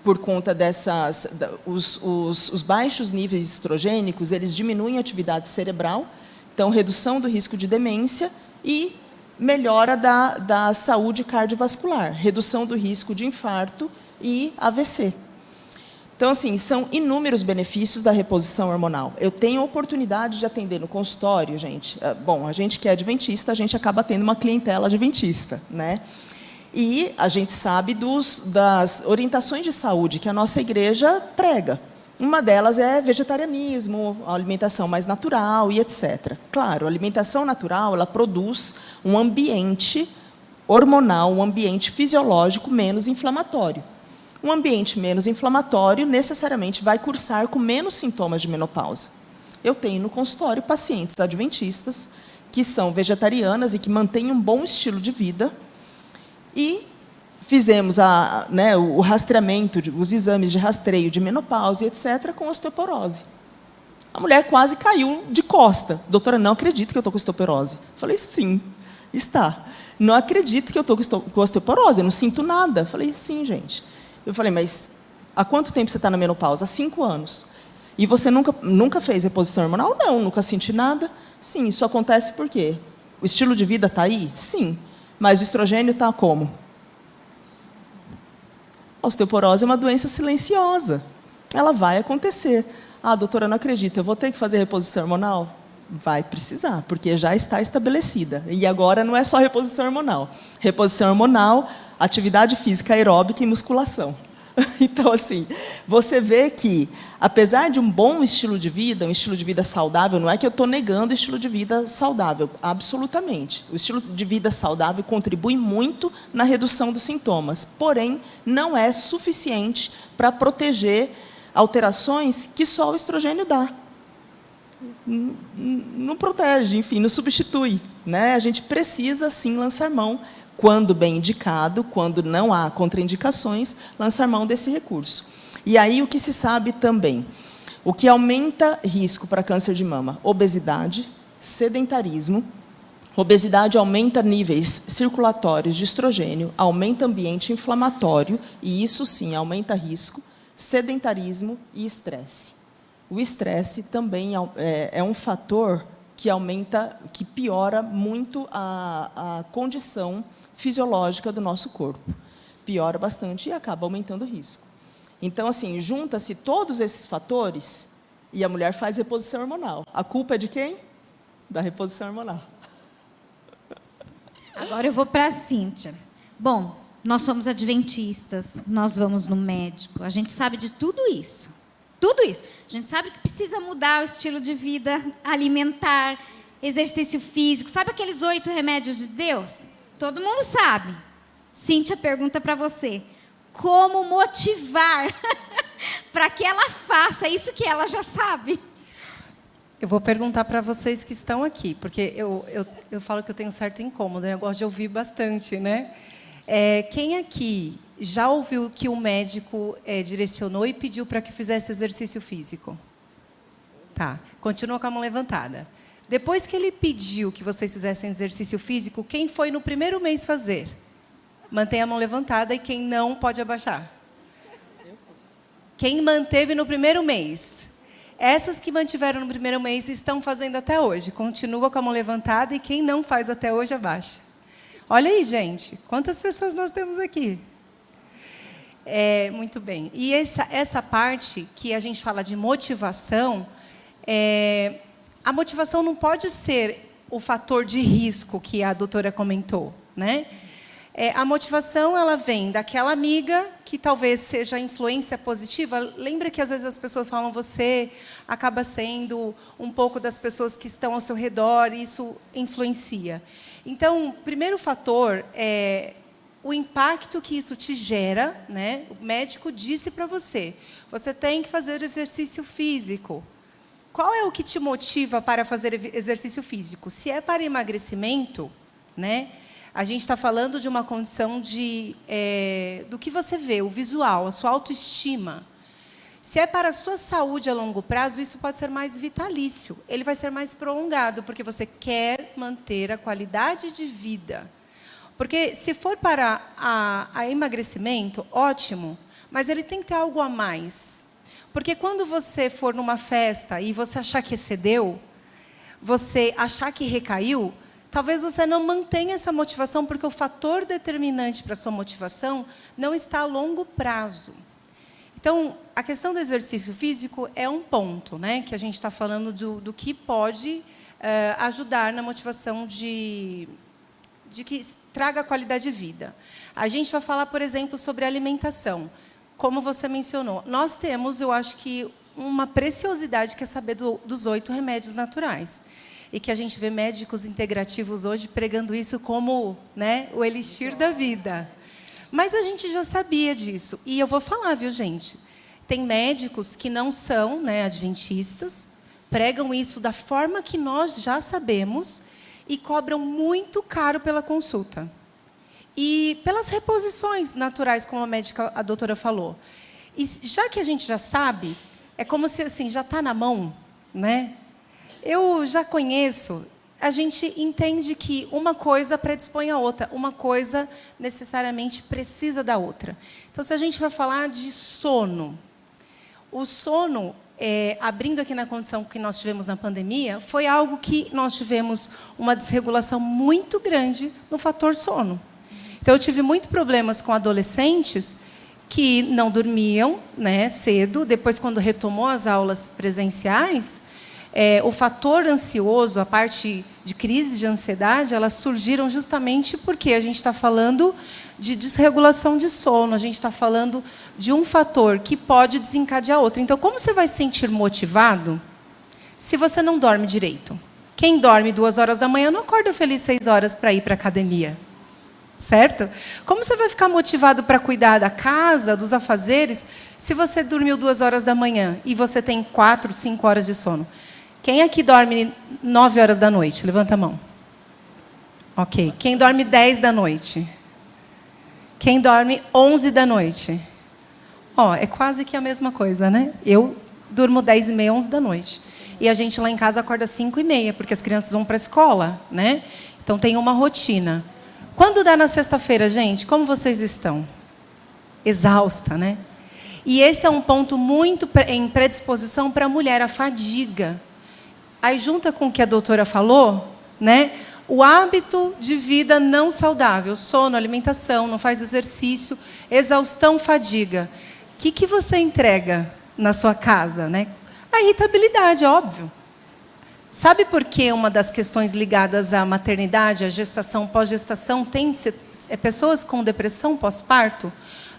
por conta dessas... Os baixos níveis estrogênicos, eles diminuem a atividade cerebral, então, redução do risco de demência e melhora da saúde cardiovascular, redução do risco de infarto e AVC. Então, assim, são inúmeros benefícios da reposição hormonal. Eu tenho a oportunidade de atender no consultório, gente. Bom, a gente que é adventista, a gente acaba tendo uma clientela adventista, né? E a gente sabe das orientações de saúde que a nossa igreja prega. Uma delas é vegetarianismo, a alimentação mais natural e etc. Claro, a alimentação natural ela produz um ambiente hormonal, um ambiente fisiológico menos inflamatório. Um ambiente menos inflamatório necessariamente vai cursar com menos sintomas de menopausa. Eu tenho no consultório pacientes adventistas que são vegetarianas e que mantêm um bom estilo de vida e fizemos o rastreamento, os exames de rastreio de menopausa, etc., com osteoporose. A mulher quase caiu de costa. Doutora, não acredito que eu estou com osteoporose. Falei, sim, está. Não acredito que eu estou com osteoporose, eu não sinto nada. Falei, sim, gente. Eu falei, mas há quanto tempo você está na menopausa? Há 5 anos. E você nunca fez reposição hormonal? Não, nunca senti nada. Sim, isso acontece por quê? O estilo de vida está aí? Sim. Mas o estrogênio está como? A osteoporose é uma doença silenciosa. Ela vai acontecer. Ah, doutora, não acredito, eu vou ter que fazer reposição hormonal? Vai precisar, porque já está estabelecida. E agora não é só reposição hormonal. Reposição hormonal, atividade física aeróbica e musculação. Então, assim, você vê que, apesar de um bom estilo de vida, um estilo de vida saudável, não é que eu estou negando o estilo de vida saudável, absolutamente. O estilo de vida saudável contribui muito na redução dos sintomas, porém, não é suficiente para proteger alterações que só o estrogênio dá. Não protege, enfim, não substitui, né? A gente precisa, sim, lançar mão, quando bem indicado, quando não há contraindicações, lançar mão desse recurso. E aí o que se sabe também? O que aumenta risco para câncer de mama? Obesidade, sedentarismo. Obesidade aumenta níveis circulatórios de estrogênio, aumenta ambiente inflamatório, e isso sim aumenta risco, sedentarismo e estresse. O estresse também é um fator que piora muito a condição fisiológica do nosso corpo. Piora bastante e acaba aumentando o risco. Então, assim, junta-se todos esses fatores e a mulher faz reposição hormonal. A culpa é de quem? Da reposição hormonal. Agora eu vou para a Cíntia. Bom, nós somos adventistas, nós vamos no médico, a gente sabe de tudo isso. Tudo isso. A gente sabe que precisa mudar o estilo de vida, alimentar, exercício físico. Sabe aqueles 8 remédios de Deus? Todo mundo sabe. Cíntia pergunta para você, como motivar para que ela faça isso que ela já sabe? Eu vou perguntar para vocês que estão aqui, porque eu falo que eu tenho um certo incômodo, né? Eu gosto de ouvir bastante, né? Quem aqui já ouviu que o médico direcionou e pediu para que fizesse exercício físico? Tá, continua com a mão levantada. Depois que ele pediu que vocês fizessem exercício físico, quem foi no primeiro mês fazer? Mantenha a mão levantada e quem não pode abaixar. Quem manteve no primeiro mês? Essas que mantiveram no primeiro mês estão fazendo até hoje. Continua com a mão levantada e quem não faz até hoje, abaixa. Olha aí, gente, quantas pessoas nós temos aqui? Muito bem. E essa parte que a gente fala de motivação, a motivação não pode ser o fator de risco que a doutora comentou, né? A motivação, ela vem daquela amiga que talvez seja influência positiva. Lembra que às vezes as pessoas falam, você acaba sendo um pouco das pessoas que estão ao seu redor, e isso influencia. Então, o primeiro fator é o impacto que isso te gera, né? O médico disse para você, você tem que fazer exercício físico. Qual é o que te motiva para fazer exercício físico? Se é para emagrecimento, né? A gente está falando de uma condição do que você vê, o visual, a sua autoestima. Se é para a sua saúde a longo prazo, isso pode ser mais vitalício. Ele vai ser mais prolongado, porque você quer manter a qualidade de vida. Porque se for para a emagrecimento, ótimo, mas ele tem que ter algo a mais. Porque quando você for numa festa e você achar que excedeu, você achar que recaiu, talvez você não mantenha essa motivação, porque o fator determinante para a sua motivação não está a longo prazo. Então, a questão do exercício físico é um ponto, né, que a gente está falando do que pode ajudar na motivação de que traga qualidade de vida. A gente vai falar, por exemplo, sobre alimentação. Como você mencionou, nós temos, eu acho que, uma preciosidade que é saber dos 8 remédios naturais. E que a gente vê médicos integrativos hoje pregando isso como, né, o elixir da vida. Mas a gente já sabia disso. E eu vou falar, viu, gente? Tem médicos que não são, né, adventistas, pregam isso da forma que nós já sabemos e cobram muito caro pela consulta. E pelas reposições naturais, como a doutora falou. E já que a gente já sabe, é como se assim, já está na mão, né? Eu já conheço, a gente entende que uma coisa predispõe a outra, uma coisa necessariamente precisa da outra. Então, se a gente vai falar de sono, o sono, abrindo aqui na condição que nós tivemos na pandemia, foi algo que nós tivemos uma desregulação muito grande no fator sono. Então, eu tive muitos problemas com adolescentes que não dormiam, né, cedo, depois, quando retomou as aulas presenciais, o fator ansioso, a parte de crise de ansiedade, elas surgiram justamente porque a gente está falando de desregulação de sono, a gente está falando de um fator que pode desencadear outro. Então, como você vai se sentir motivado se você não dorme direito? Quem dorme 2 horas da manhã não acorda feliz 6 horas para ir para a academia. Certo? Como você vai ficar motivado para cuidar da casa, dos afazeres, se você dormiu 2 horas da manhã e você tem 4, 5 horas de sono? Quem aqui dorme 9 horas da noite? Levanta a mão. Ok. Quem dorme 10 da noite? Quem dorme 11 da noite? É quase que a mesma coisa, né? Eu durmo 10h30, 11 da noite. E a gente lá em casa acorda 5h30, porque as crianças vão para a escola, né? Então tem uma rotina. Quando dá na sexta-feira, gente, como vocês estão? Exausta, né? E esse é um ponto muito em predisposição para a mulher, a fadiga. Aí, junta com o que a doutora falou, né? O hábito de vida não saudável, sono, alimentação, não faz exercício, exaustão, fadiga. O que você entrega na sua casa, né? A irritabilidade, óbvio. Sabe por que uma das questões ligadas à maternidade, à gestação, pós-gestação, tem pessoas com depressão pós-parto?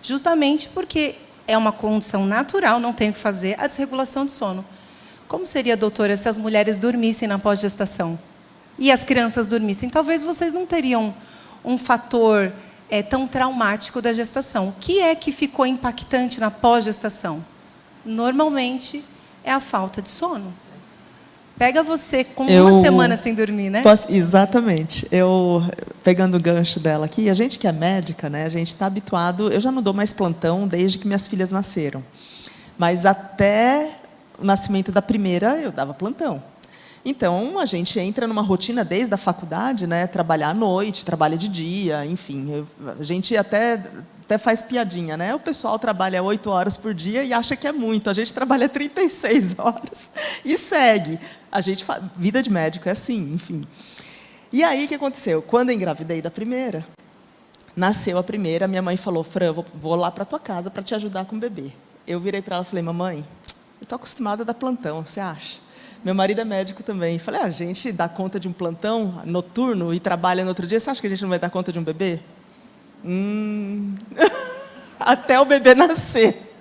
Justamente porque é uma condição natural, não tem o que fazer, a desregulação de sono. Como seria, doutora, se as mulheres dormissem na pós-gestação? E as crianças dormissem? Talvez vocês não teriam um fator tão traumático da gestação. O que é que ficou impactante na pós-gestação? Normalmente, é a falta de sono. Pega você com uma semana sem dormir, né? Exatamente. Pegando o gancho dela aqui, a gente que é médica, né, a gente está habituado... Eu já não dou mais plantão desde que minhas filhas nasceram. Mas até o nascimento da primeira, eu dava plantão. Então, a gente entra numa rotina desde a faculdade, né, trabalhar à noite, trabalha de dia, enfim. A gente até faz piadinha, né? O pessoal trabalha 8 horas por dia e acha que é muito. A gente trabalha 36 horas e segue. Vida de médico é assim, enfim. E aí, o que aconteceu? Quando eu engravidei da primeira, Nasceu a primeira, minha mãe falou, Fran, vou lá para tua casa para te ajudar com o bebê. Eu virei para ela e falei, mamãe, eu estou acostumada a dar plantão, você acha? Meu marido é médico também. Falei, a gente dá conta de um plantão noturno e trabalha no outro dia, você acha que a gente não vai dar conta de um bebê? Até o bebê nascer.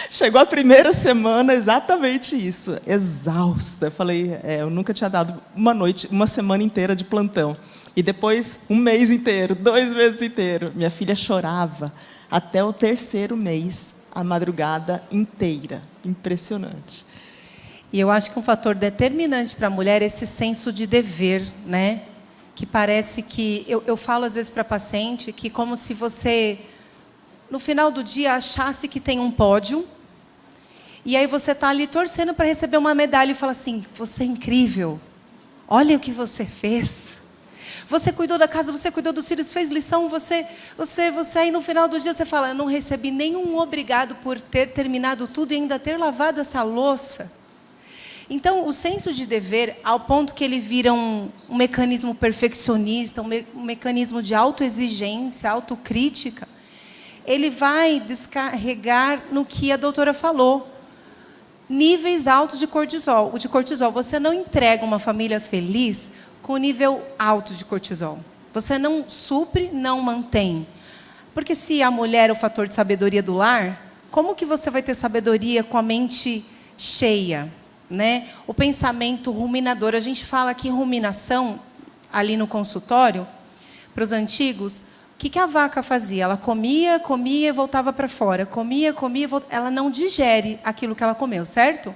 Chegou a primeira semana, exatamente isso, exausta. Eu falei, eu nunca tinha dado uma semana inteira de plantão. E depois, 1 mês inteiro, 2 meses inteiros. Minha filha chorava até o 3º mês, a madrugada inteira. Impressionante. E eu acho que um fator determinante para a mulher é esse senso de dever, né? Que parece que... Eu falo, às vezes, para a paciente que como se você, no final do dia, achasse que tem um pódio, e aí você está ali torcendo para receber uma medalha e fala assim, você é incrível, olha o que você fez. Você cuidou da casa, você cuidou dos filhos, fez lição, você aí no final do dia você fala, eu não recebi nenhum obrigado por ter terminado tudo e ainda ter lavado essa louça. Então, o senso de dever, ao ponto que ele vira um mecanismo perfeccionista, um mecanismo de autoexigência, autocrítica, ele vai descarregar no que a doutora falou. Níveis altos de cortisol. O de cortisol, você não entrega uma família feliz com nível alto de cortisol. Você não supre, não mantém. Porque se a mulher é o fator de sabedoria do lar, como que você vai ter sabedoria com a mente cheia? Né? O pensamento ruminador. A gente fala que ruminação, ali no consultório, para os antigos, o que a vaca fazia? Ela comia, comia e voltava para fora. Comia, comia, ela não digere aquilo que ela comeu, certo?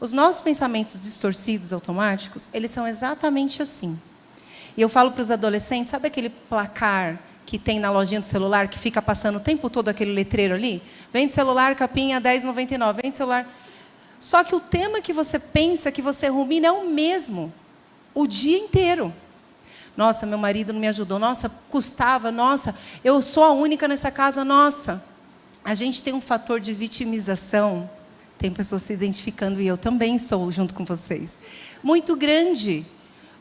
Os nossos pensamentos distorcidos, automáticos, eles são exatamente assim. E eu falo para os adolescentes, sabe aquele placar que tem na lojinha do celular, que fica passando o tempo todo aquele letreiro ali? Vende celular, capinha, R$10,99. Vende celular... Só que o tema que você pensa, que você rumina, é o mesmo. O dia inteiro. Nossa, meu marido não me ajudou. Nossa, custava. Nossa, eu sou a única nessa casa. Nossa. A gente tem um fator de vitimização. Tem pessoas se identificando, e eu também estou junto com vocês. Muito grande.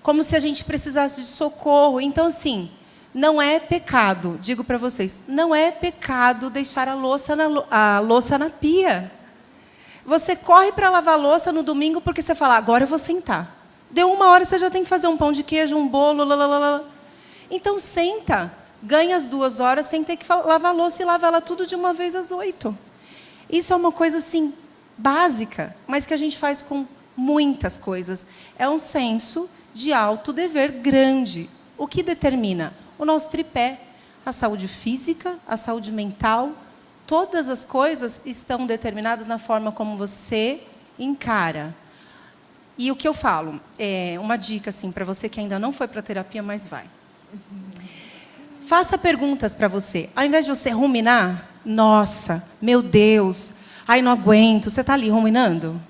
Como se a gente precisasse de socorro. Então, assim, não é pecado, digo para vocês, não é pecado deixar a louça na pia. Você corre para lavar a louça no domingo porque você fala, agora eu vou sentar. Deu 1 hora, você já tem que fazer um pão de queijo, um bolo, lalalala. Então, senta. Ganha as 2 horas sem ter que lavar a louça e lava ela tudo de uma vez às 8. Isso é uma coisa, assim, básica, mas que a gente faz com muitas coisas. É um senso de autodever grande. O que determina? O nosso tripé. A saúde física, a saúde mental. Todas as coisas estão determinadas na forma como você encara. E o que eu falo, uma dica assim, para você que ainda não foi para a terapia, mas vai. Faça perguntas para você. Ao invés de você ruminar, nossa, meu Deus, ai, não aguento, você está ali ruminando?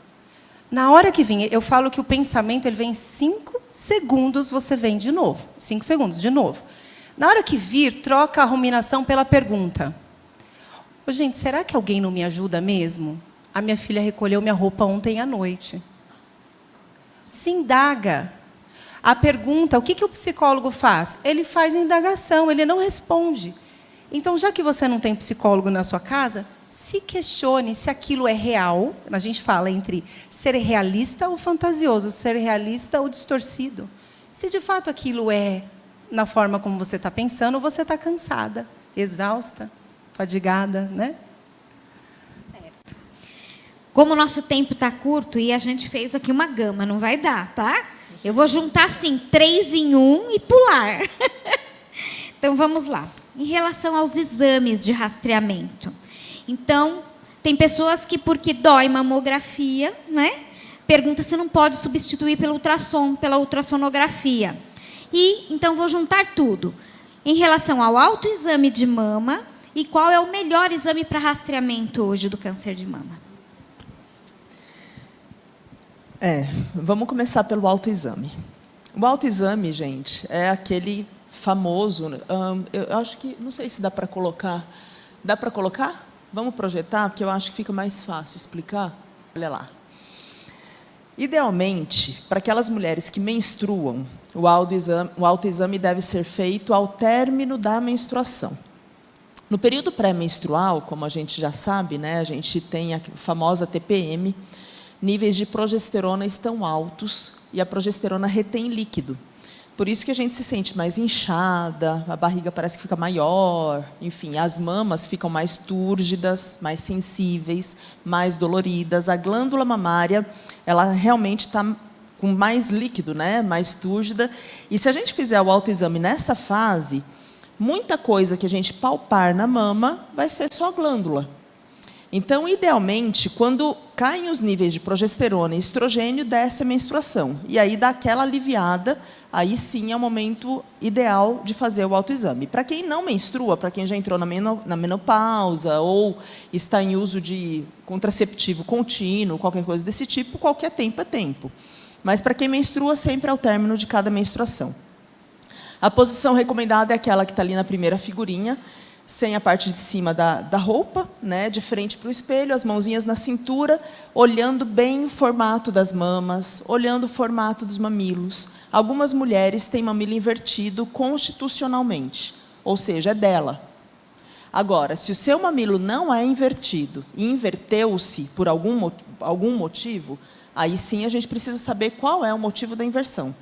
Na hora que vir, eu falo que o pensamento ele vem em 5 segundos, você vem de novo. 5 segundos, de novo. Na hora que vir, troca a ruminação pela pergunta. Gente, será que alguém não me ajuda mesmo? A minha filha recolheu minha roupa ontem à noite. Se indaga. A pergunta, o que o psicólogo faz? Ele faz indagação, ele não responde. Então, já que você não tem psicólogo na sua casa, se questione se aquilo é real. A gente fala entre ser realista ou fantasioso, ser realista ou distorcido. Se de fato aquilo é na forma como você está pensando, ou você está cansada, exausta, fadigada, né? Certo. Como o nosso tempo está curto e a gente fez aqui uma gama, não vai dar, tá? Eu vou juntar assim 3 em 1 e pular. Então vamos lá. Em relação aos exames de rastreamento, então tem pessoas que porque dói mamografia, né? Pergunta se não pode substituir pelo ultrassom, pela ultrassonografia. E então vou juntar tudo. Em relação ao autoexame de mama, e qual é o melhor exame para rastreamento hoje do câncer de mama? Vamos começar pelo autoexame. O autoexame, gente, é aquele famoso... eu acho que... Não sei se dá para colocar... Dá para colocar? Vamos projetar, porque eu acho que fica mais fácil explicar. Olha lá. Idealmente, para aquelas mulheres que menstruam, o autoexame deve ser feito ao término da menstruação. No período pré-menstrual, como a gente já sabe, né, a gente tem a famosa TPM, níveis de progesterona estão altos e a progesterona retém líquido. Por isso que a gente se sente mais inchada, a barriga parece que fica maior, enfim, as mamas ficam mais túrgidas, mais sensíveis, mais doloridas. A glândula mamária, ela realmente está com mais líquido, né, mais túrgida. E se a gente fizer o autoexame nessa fase, muita coisa que a gente palpar na mama vai ser só glândula. Então, idealmente, quando caem os níveis de progesterona e estrogênio, desce a menstruação. E aí dá aquela aliviada, aí sim é o momento ideal de fazer o autoexame. Para quem não menstrua, para quem já entrou na menopausa ou está em uso de contraceptivo contínuo, qualquer coisa desse tipo, qualquer tempo é tempo. Mas para quem menstrua, sempre ao término de cada menstruação. A posição recomendada é aquela que está ali na primeira figurinha, sem a parte de cima da roupa, né, de frente para o espelho, as mãozinhas na cintura, olhando bem o formato das mamas, olhando o formato dos mamilos. Algumas mulheres têm mamilo invertido constitucionalmente, ou seja, é dela. Agora, se o seu mamilo não é invertido e inverteu-se por algum motivo, aí sim a gente precisa saber qual é o motivo da inversão.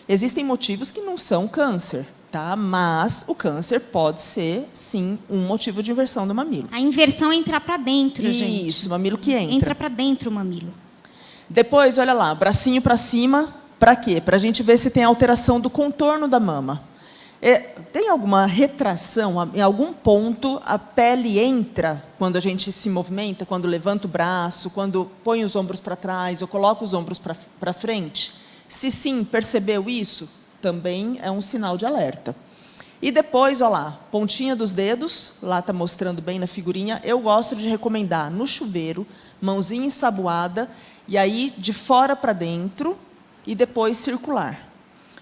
Existem motivos que não são câncer, tá? Mas o câncer pode ser, sim, um motivo de inversão do mamilo. A inversão é entrar para dentro, gente. Isso, o mamilo que entra. Entra para dentro o mamilo. Depois, olha lá, bracinho para cima, para quê? Para a gente ver se tem alteração do contorno da mama. Tem alguma retração? Em algum ponto, a pele entra quando a gente se movimenta, quando levanta o braço, quando põe os ombros para trás ou coloca os ombros para frente? Se sim, percebeu isso, também é um sinal de alerta. E depois, olha lá, pontinha dos dedos, lá está mostrando bem na figurinha, eu gosto de recomendar no chuveiro, mãozinha ensaboada, e aí de fora para dentro, e depois circular.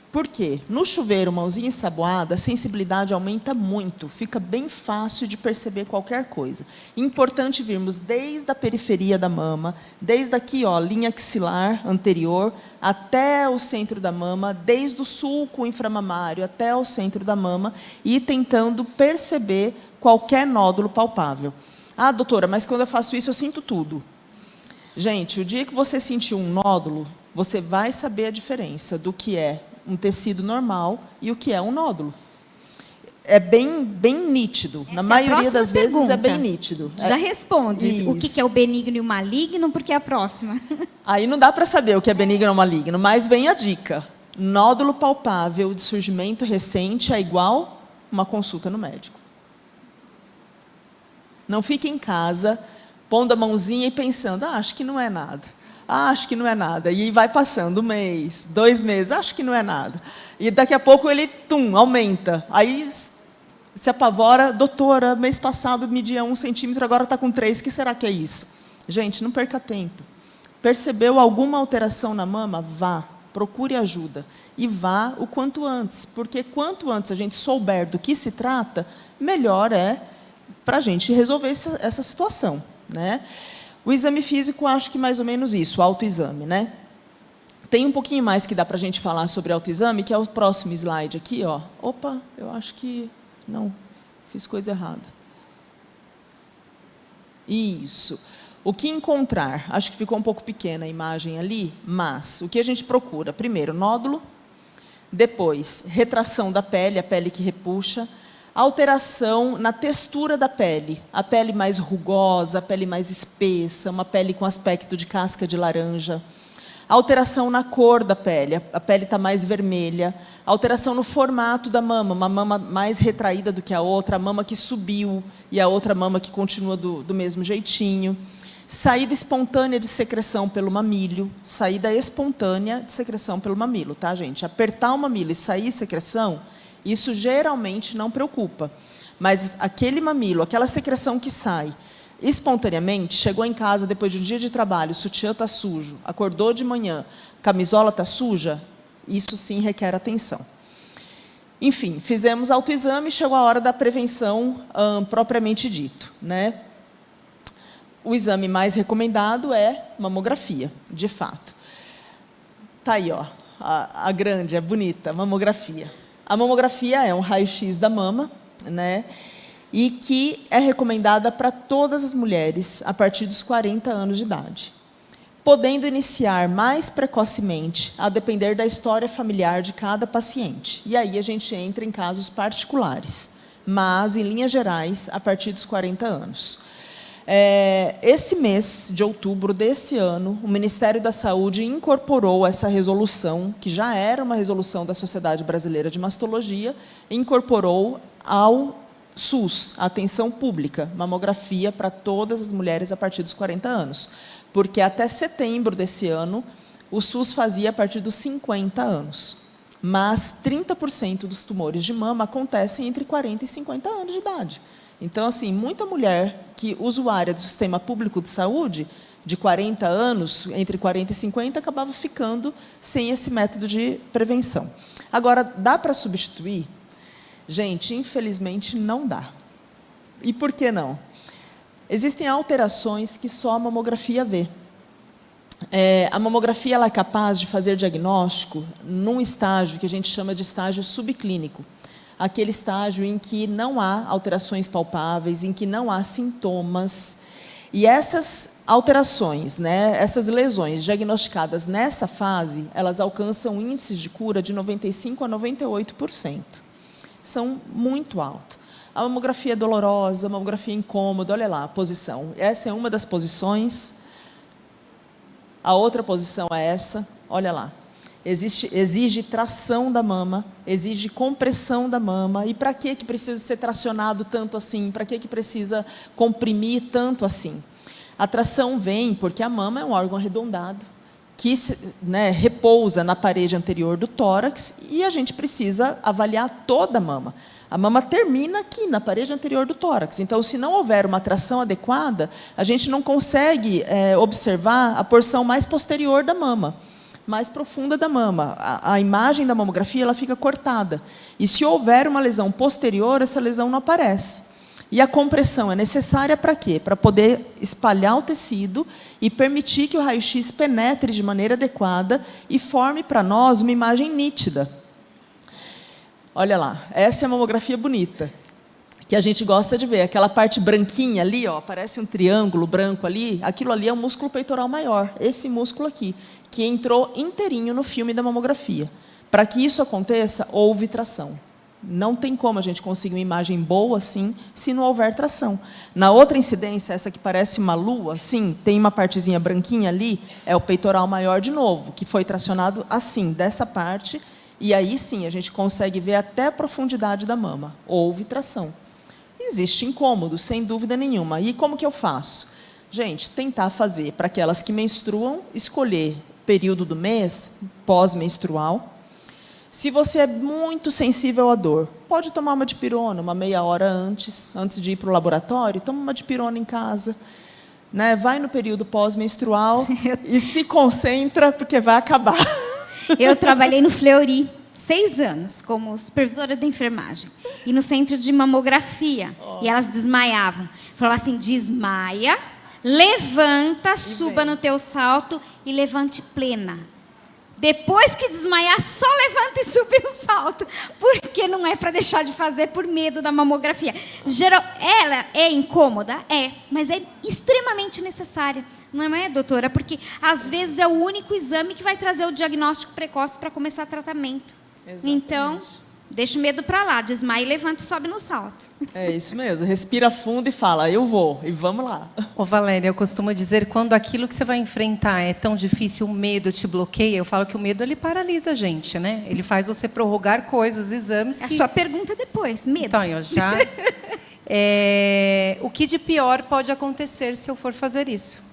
Por quê? No chuveiro, mãozinha ensaboada, a sensibilidade aumenta muito, fica bem fácil de perceber qualquer coisa. Importante virmos desde a periferia da mama, desde aqui, ó, linha axilar anterior, até o centro da mama, desde o sulco inframamário até o centro da mama, e tentando perceber qualquer nódulo palpável. Ah, doutora, mas quando eu faço isso eu sinto tudo. Gente, o dia que você sentir um nódulo, você vai saber a diferença do que é um tecido normal e o que é um nódulo. É bem nítido. Na maioria das vezes é bem nítido. Já responde o que é o benigno e o maligno, porque é a próxima. Aí não dá para saber o que é benigno ou maligno, mas vem a dica. Nódulo palpável de surgimento recente é igual uma consulta no médico. Não fique em casa, pondo a mãozinha e pensando, acho que não é nada. Acho que não é nada. E vai passando 1 mês, 2 meses, acho que não é nada. E daqui a pouco ele, aumenta. Aí se apavora, doutora, mês passado media 1 centímetro, agora está com 3, o que será que é isso? Gente, não perca tempo. Percebeu alguma alteração na mama? Vá, procure ajuda. E vá o quanto antes, porque quanto antes a gente souber do que se trata, melhor é para a gente resolver essa situação, né? O exame físico, acho que mais ou menos isso, o autoexame, né? Tem um pouquinho mais que dá para a gente falar sobre autoexame, que é o próximo slide aqui, ó. Opa, eu acho que não, fiz coisa errada. Isso. O que encontrar? Acho que ficou um pouco pequena a imagem ali, mas o que a gente procura? Primeiro, nódulo, depois, retração da pele, a pele que repuxa, alteração na textura da pele, a pele mais rugosa, a pele mais espessa, uma pele com aspecto de casca de laranja, alteração na cor da pele, a pele está mais vermelha, alteração no formato da mama, uma mama mais retraída do que a outra, a mama que subiu e a outra mama que continua do mesmo jeitinho, saída espontânea de secreção pelo mamilo, saída espontânea de secreção pelo mamilo, tá, gente? Apertar o mamilo e sair secreção, isso geralmente não preocupa, mas aquele mamilo, aquela secreção que sai espontaneamente, chegou em casa depois de um dia de trabalho, o sutiã está sujo, acordou de manhã, camisola está suja, isso sim requer atenção. Enfim, fizemos autoexame, chegou a hora da prevenção propriamente dito, né? O exame mais recomendado é mamografia, de fato. Tá aí, ó, a grande, é bonita, mamografia. A mamografia é um raio-x da mama, né? E que é recomendada para todas as mulheres a partir dos 40 anos de idade, podendo iniciar mais precocemente, a depender da história familiar de cada paciente. E aí a gente entra em casos particulares, mas, em linhas gerais, a partir dos 40 anos. Esse mês de outubro desse ano, o Ministério da Saúde incorporou essa resolução, que já era uma resolução da Sociedade Brasileira de Mastologia, incorporou ao SUS, a atenção pública, mamografia para todas as mulheres a partir dos 40 anos. Porque até setembro desse ano, o SUS fazia a partir dos 50 anos. Mas 30% dos tumores de mama acontecem entre 40 e 50 anos de idade. Então, assim, muita mulher que usuária do sistema público de saúde, de 40 anos, entre 40 e 50, acabava ficando sem esse método de prevenção. Agora, dá para substituir? Gente, infelizmente, não dá. E por que não? Existem alterações que só a mamografia vê. A mamografia ela é capaz de fazer diagnóstico num estágio que a gente chama de estágio subclínico. Aquele estágio em que não há alterações palpáveis, em que não há sintomas. E essas alterações, né, essas lesões diagnosticadas nessa fase, elas alcançam índices de cura de 95% a 98%. São muito altos. A mamografia é dolorosa, a mamografia é incômoda, olha lá a posição. Essa é uma das posições. A outra posição é essa, olha lá. Exige tração da mama, exige compressão da mama. E para que precisa ser tracionado tanto assim? Para que precisa comprimir tanto assim? A tração vem porque a mama é um órgão arredondado, que repousa na parede anterior do tórax, e a gente precisa avaliar toda a mama. A mama termina aqui, na parede anterior do tórax. Então, se não houver uma tração adequada, a gente não consegue observar a porção mais posterior da mama, mais profunda da mama. A imagem da mamografia ela fica cortada. E se houver uma lesão posterior, essa lesão não aparece. E a compressão é necessária para quê? Para poder espalhar o tecido e permitir que o raio-x penetre de maneira adequada e forme para nós uma imagem nítida. Olha lá, essa é a mamografia bonita, que a gente gosta de ver. Aquela parte branquinha ali, ó, parece um triângulo branco ali, aquilo ali é o músculo peitoral maior, esse músculo aqui, que entrou inteirinho no filme da mamografia. Para que isso aconteça, houve tração. Não tem como a gente conseguir uma imagem boa assim, se não houver tração. Na outra incidência, essa que parece uma lua, assim, tem uma partezinha branquinha ali, é o peitoral maior de novo, que foi tracionado assim, dessa parte, e aí sim a gente consegue ver até a profundidade da mama. Houve tração. Existe incômodo, sem dúvida nenhuma. E como que eu faço? Gente, tentar fazer para aquelas que menstruam, escolher período do mês, pós-menstrual. Se você é muito sensível à dor, pode tomar uma dipirona, uma meia hora antes de ir para o laboratório, toma uma dipirona em casa. Né? Vai no período pós-menstrual e se concentra, porque vai acabar. Eu trabalhei no Fleury 6 anos como supervisora de enfermagem e no centro de mamografia. E elas desmaiavam. Falavam assim, desmaia, levanta, suba no teu salto e levante plena. Depois que desmaiar, só levanta e sube no salto, porque não é para deixar de fazer por medo da mamografia. Ela é incômoda? É, mas é extremamente necessária. Não é, doutora? Porque, às vezes, é o único exame que vai trazer o diagnóstico precoce para começar tratamento. Exatamente. Então, deixa o medo para lá, desmaia, levanta e sobe no salto. É isso mesmo, respira fundo e fala, eu vou, e vamos lá. Ô Valéria, eu costumo dizer, quando aquilo que você vai enfrentar é tão difícil, o medo te bloqueia, eu falo que o medo ele paralisa a gente, né? Ele faz você prorrogar coisas, exames. A sua pergunta depois, medo. Então, eu já... o que de pior pode acontecer se eu for fazer isso?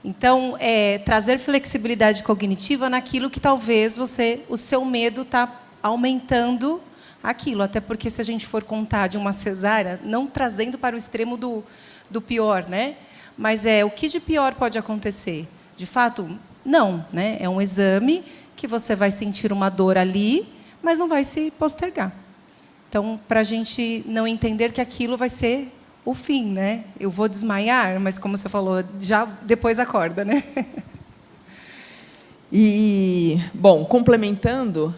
Então, trazer flexibilidade cognitiva naquilo que talvez o seu medo está aumentando aquilo. Até porque, se a gente for contar de uma cesárea, não trazendo para o extremo do pior, né? Mas o que de pior pode acontecer? De fato, não. Né? É um exame que você vai sentir uma dor ali, mas não vai se postergar. Então, para a gente não entender que aquilo vai ser o fim, né? Eu vou desmaiar, mas como você falou, já depois acorda, né? E, bom, complementando,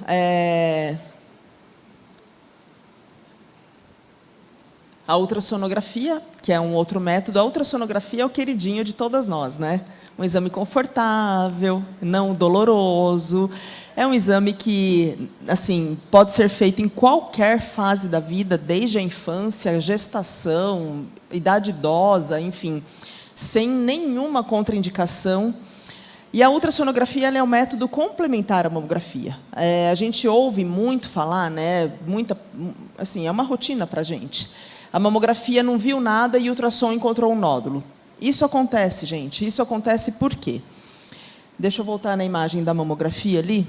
a ultrassonografia, que é um outro método, a ultrassonografia é o queridinho de todas nós, né? Um exame confortável, não doloroso. É um exame que, assim, pode ser feito em qualquer fase da vida, desde a infância, gestação, idade idosa, enfim, sem nenhuma contraindicação. E a ultrassonografia ela é um método complementar à mamografia. A gente ouve muito falar, né? Assim, é uma rotina para a gente. A mamografia não viu nada e o ultrassom encontrou um nódulo. Isso acontece, gente. Isso acontece por quê? Deixa eu voltar na imagem da mamografia ali.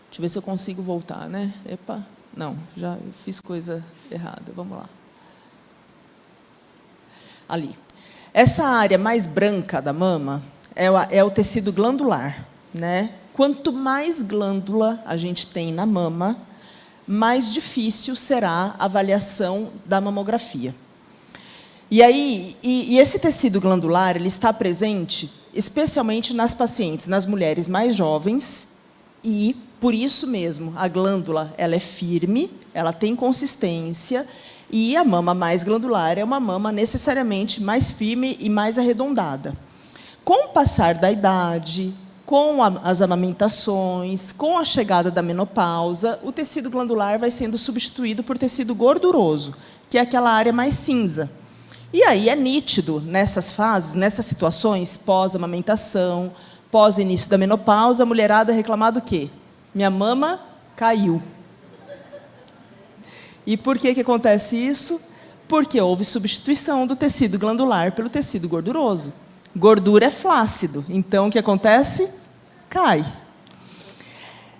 Deixa eu ver se eu consigo voltar, né? Epa, não, já fiz coisa errada. Vamos lá. Ali. Essa área mais branca da mama é o tecido glandular, né? Quanto mais glândula a gente tem na mama, mais difícil será a avaliação da mamografia. E aí, esse tecido glandular ele está presente especialmente nas pacientes, nas mulheres mais jovens, e, por isso mesmo, a glândula ela é firme, ela tem consistência, e a mama mais glandular é uma mama necessariamente mais firme e mais arredondada. Com o passar da idade, com as amamentações, com a chegada da menopausa, o tecido glandular vai sendo substituído por tecido gorduroso, que é aquela área mais cinza. E aí é nítido, nessas fases, nessas situações, pós-amamentação, pós-início da menopausa, a mulherada reclamar do quê? Minha mama caiu. E por que acontece isso? Porque houve substituição do tecido glandular pelo tecido gorduroso. Gordura é flácido, então o que acontece? Cai.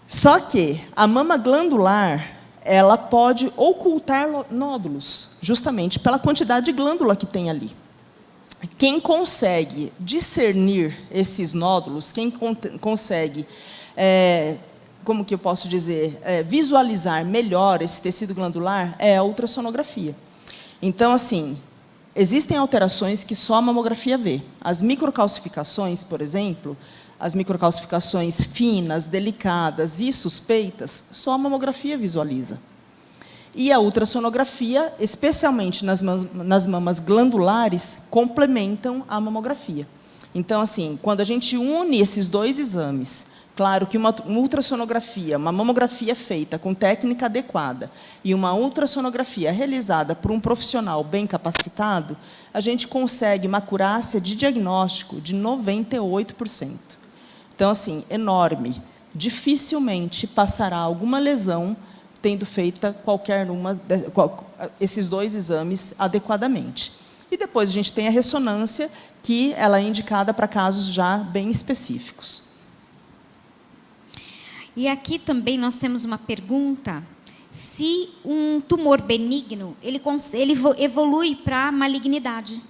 Só que a mama glandular ela pode ocultar nódulos, justamente pela quantidade de glândula que tem ali. Quem consegue discernir esses nódulos, quem consegue, como que eu posso dizer, visualizar melhor esse tecido glandular, é a ultrassonografia. Então, assim, existem alterações que só a mamografia vê. As microcalcificações, por exemplo, as microcalcificações finas, delicadas e suspeitas, só a mamografia visualiza. E a ultrassonografia, especialmente nas mamas glandulares, complementam a mamografia. Então, assim, quando a gente une esses dois exames, claro que uma ultrassonografia, uma mamografia feita com técnica adequada e uma ultrassonografia realizada por um profissional bem capacitado, a gente consegue uma acurácia de diagnóstico de 98%. Então, assim, enorme. Dificilmente passará alguma lesão tendo feita esses dois exames adequadamente. E depois a gente tem a ressonância, que ela é indicada para casos já bem específicos. E aqui também nós temos uma pergunta: se um tumor benigno, ele evolui para malignidade?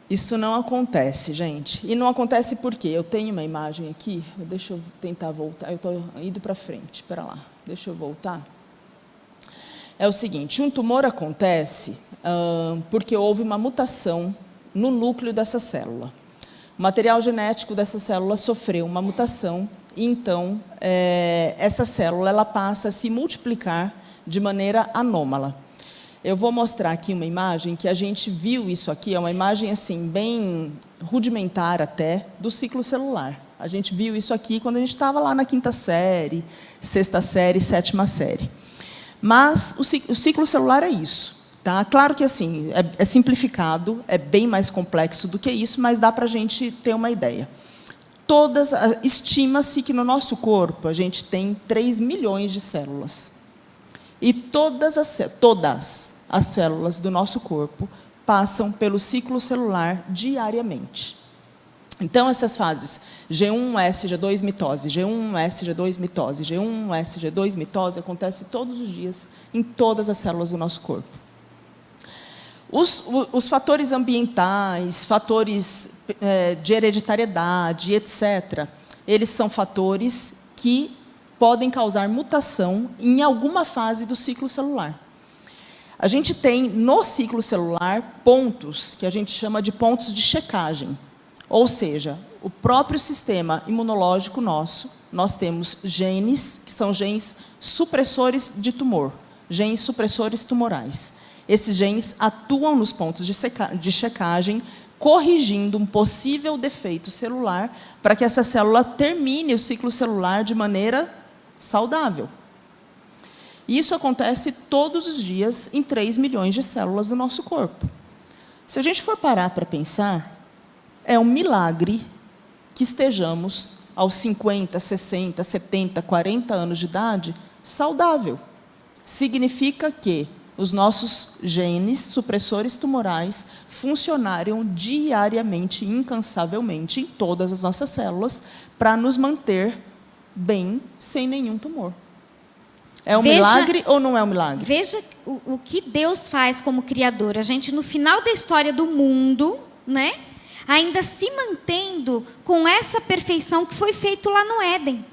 Isso não acontece, gente. E não acontece por quê? Eu tenho uma imagem aqui, deixa eu tentar voltar. Eu estou indo para frente, espera lá, deixa eu voltar. É o seguinte, um tumor acontece porque houve uma mutação no núcleo dessa célula. O material genético dessa célula sofreu uma mutação, e então essa célula ela passa a se multiplicar de maneira anômala. Eu vou mostrar aqui uma imagem que a gente viu isso aqui, é uma imagem assim bem rudimentar até, do ciclo celular. A gente viu isso aqui quando a gente estava lá na 5ª série, 6ª série, 7ª série. Mas o ciclo celular é isso. Tá? Claro que assim, é simplificado, é bem mais complexo do que isso, mas dá para a gente ter uma ideia. Estima-se que no nosso corpo a gente tem 3 milhões de células. E todas as células do nosso corpo passam pelo ciclo celular diariamente. Então, essas fases G1, G2, mitose, G1, G2, mitose, G1, G2, mitose, acontecem todos os dias em todas as células do nosso corpo. Os fatores ambientais, fatores de hereditariedade, etc., eles são fatores que podem causar mutação em alguma fase do ciclo celular. A gente tem, no ciclo celular, pontos que a gente chama de pontos de checagem. Ou seja, o próprio sistema imunológico nosso, nós temos genes, que são genes supressores de tumor, genes supressores tumorais. Esses genes atuam nos pontos de checagem, corrigindo um possível defeito celular, para que essa célula termine o ciclo celular de maneira saudável. Isso acontece todos os dias em 3 milhões de células do nosso corpo. Se a gente for parar para pensar, é um milagre que estejamos aos 50, 60, 70, 40 anos de idade saudável. Significa que os nossos genes supressores tumorais funcionaram diariamente, incansavelmente, em todas as nossas células, para nos manter bem, sem nenhum tumor. É um milagre ou não é um milagre? Veja o que Deus faz como Criador. A gente, no final da história do mundo, né, ainda se mantendo com essa perfeição que foi feito lá no Éden.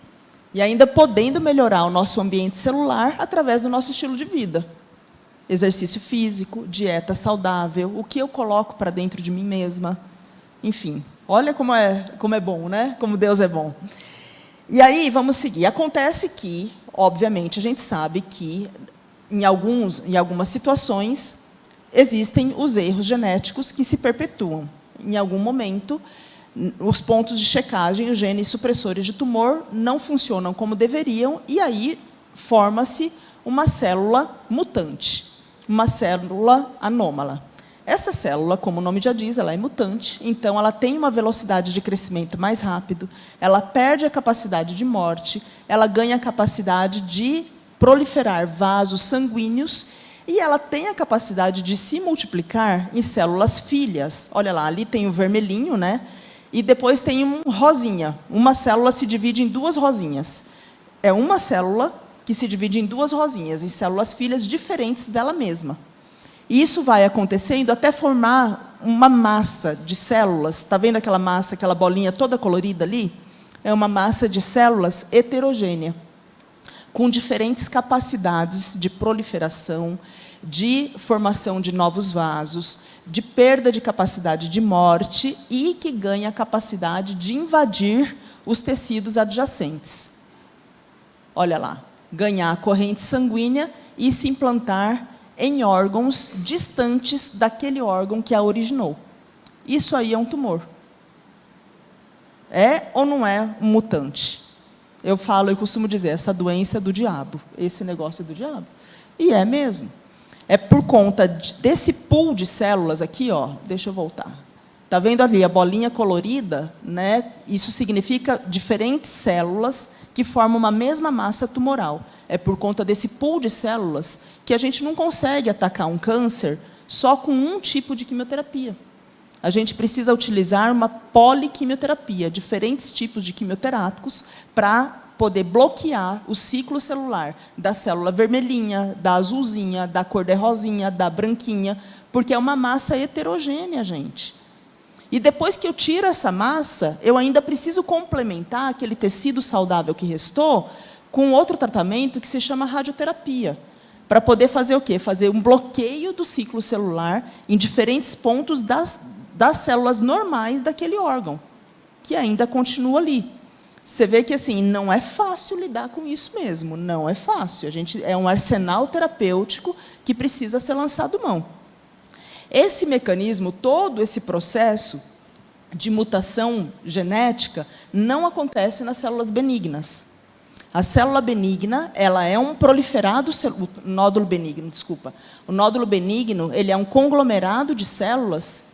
E ainda podendo melhorar o nosso ambiente celular através do nosso estilo de vida. Exercício físico, dieta saudável, o que eu coloco para dentro de mim mesma. Enfim, olha como é bom, né? Como Deus é bom. E aí, vamos seguir. Acontece que, obviamente, a gente sabe que, em algumas situações, existem os erros genéticos que se perpetuam. Em algum momento, os pontos de checagem, os genes supressores de tumor, não funcionam como deveriam, e aí forma-se uma célula mutante, uma célula anômala. Essa célula, como o nome já diz, ela é mutante, então ela tem uma velocidade de crescimento mais rápido, ela perde a capacidade de morte, ela ganha a capacidade de proliferar vasos sanguíneos e ela tem a capacidade de se multiplicar em células filhas. Olha lá, ali tem o vermelhinho, né? E depois tem um rosinha. Uma célula se divide em 2 rosinhas. É uma célula que se divide em 2 rosinhas, em células filhas diferentes dela mesma. E isso vai acontecendo até formar uma massa de células. Está vendo aquela massa, aquela bolinha toda colorida ali? É uma massa de células heterogênea, com diferentes capacidades de proliferação, de formação de novos vasos, de perda de capacidade de morte e que ganha a capacidade de invadir os tecidos adjacentes. Olha lá, ganhar a corrente sanguínea e se implantar em órgãos distantes daquele órgão que a originou. Isso aí é um tumor. É ou não é um mutante? Eu costumo dizer, essa doença é do diabo, esse negócio é do diabo. E é mesmo. É por conta desse pool de células aqui, ó, deixa eu voltar. Está vendo ali a bolinha colorida? Né? Isso significa diferentes células que formam uma mesma massa tumoral. É por conta desse pool de células que a gente não consegue atacar um câncer só com um tipo de quimioterapia. A gente precisa utilizar uma poliquimioterapia, diferentes tipos de quimioterápicos, para poder bloquear o ciclo celular da célula vermelhinha, da azulzinha, da cor de rosinha, da branquinha, porque é uma massa heterogênea, gente. E depois que eu tiro essa massa, eu ainda preciso complementar aquele tecido saudável que restou com outro tratamento que se chama radioterapia, para poder fazer o quê? Fazer um bloqueio do ciclo celular em diferentes pontos das células normais daquele órgão, que ainda continua ali. Você vê que assim, não é fácil lidar com isso mesmo, não é fácil. É um arsenal terapêutico que precisa ser lançado mão. Esse mecanismo, todo esse processo de mutação genética, não acontece nas células benignas. A célula benigna, ela é um proliferado, o nódulo benigno, desculpa. O nódulo benigno, ele é um conglomerado de células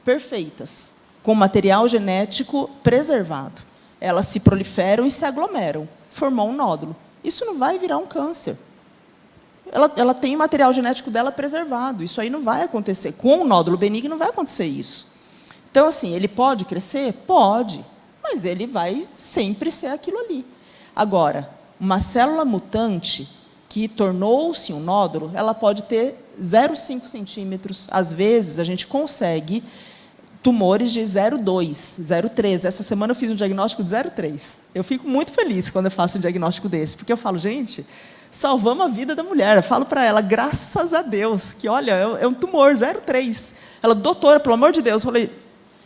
perfeitas, com material genético preservado. Elas se proliferam e se aglomeram, formou um nódulo. Isso não vai virar um câncer. Ela tem o material genético dela preservado. Isso aí não vai acontecer. Com o nódulo benigno não vai acontecer isso. Então, assim, ele pode crescer? Pode. Mas ele vai sempre ser aquilo ali. Agora, uma célula mutante que tornou-se um nódulo, ela pode ter 0,5 centímetros. Às vezes, a gente consegue tumores de 0,2, 0,3. Essa semana eu fiz um diagnóstico de 0,3. Eu fico muito feliz quando eu faço um diagnóstico desse, porque eu falo, gente, salvamos a vida da mulher. Eu falo para ela, graças a Deus, que, olha, é um tumor, 0,3. Ela, doutora, pelo amor de Deus, eu falei,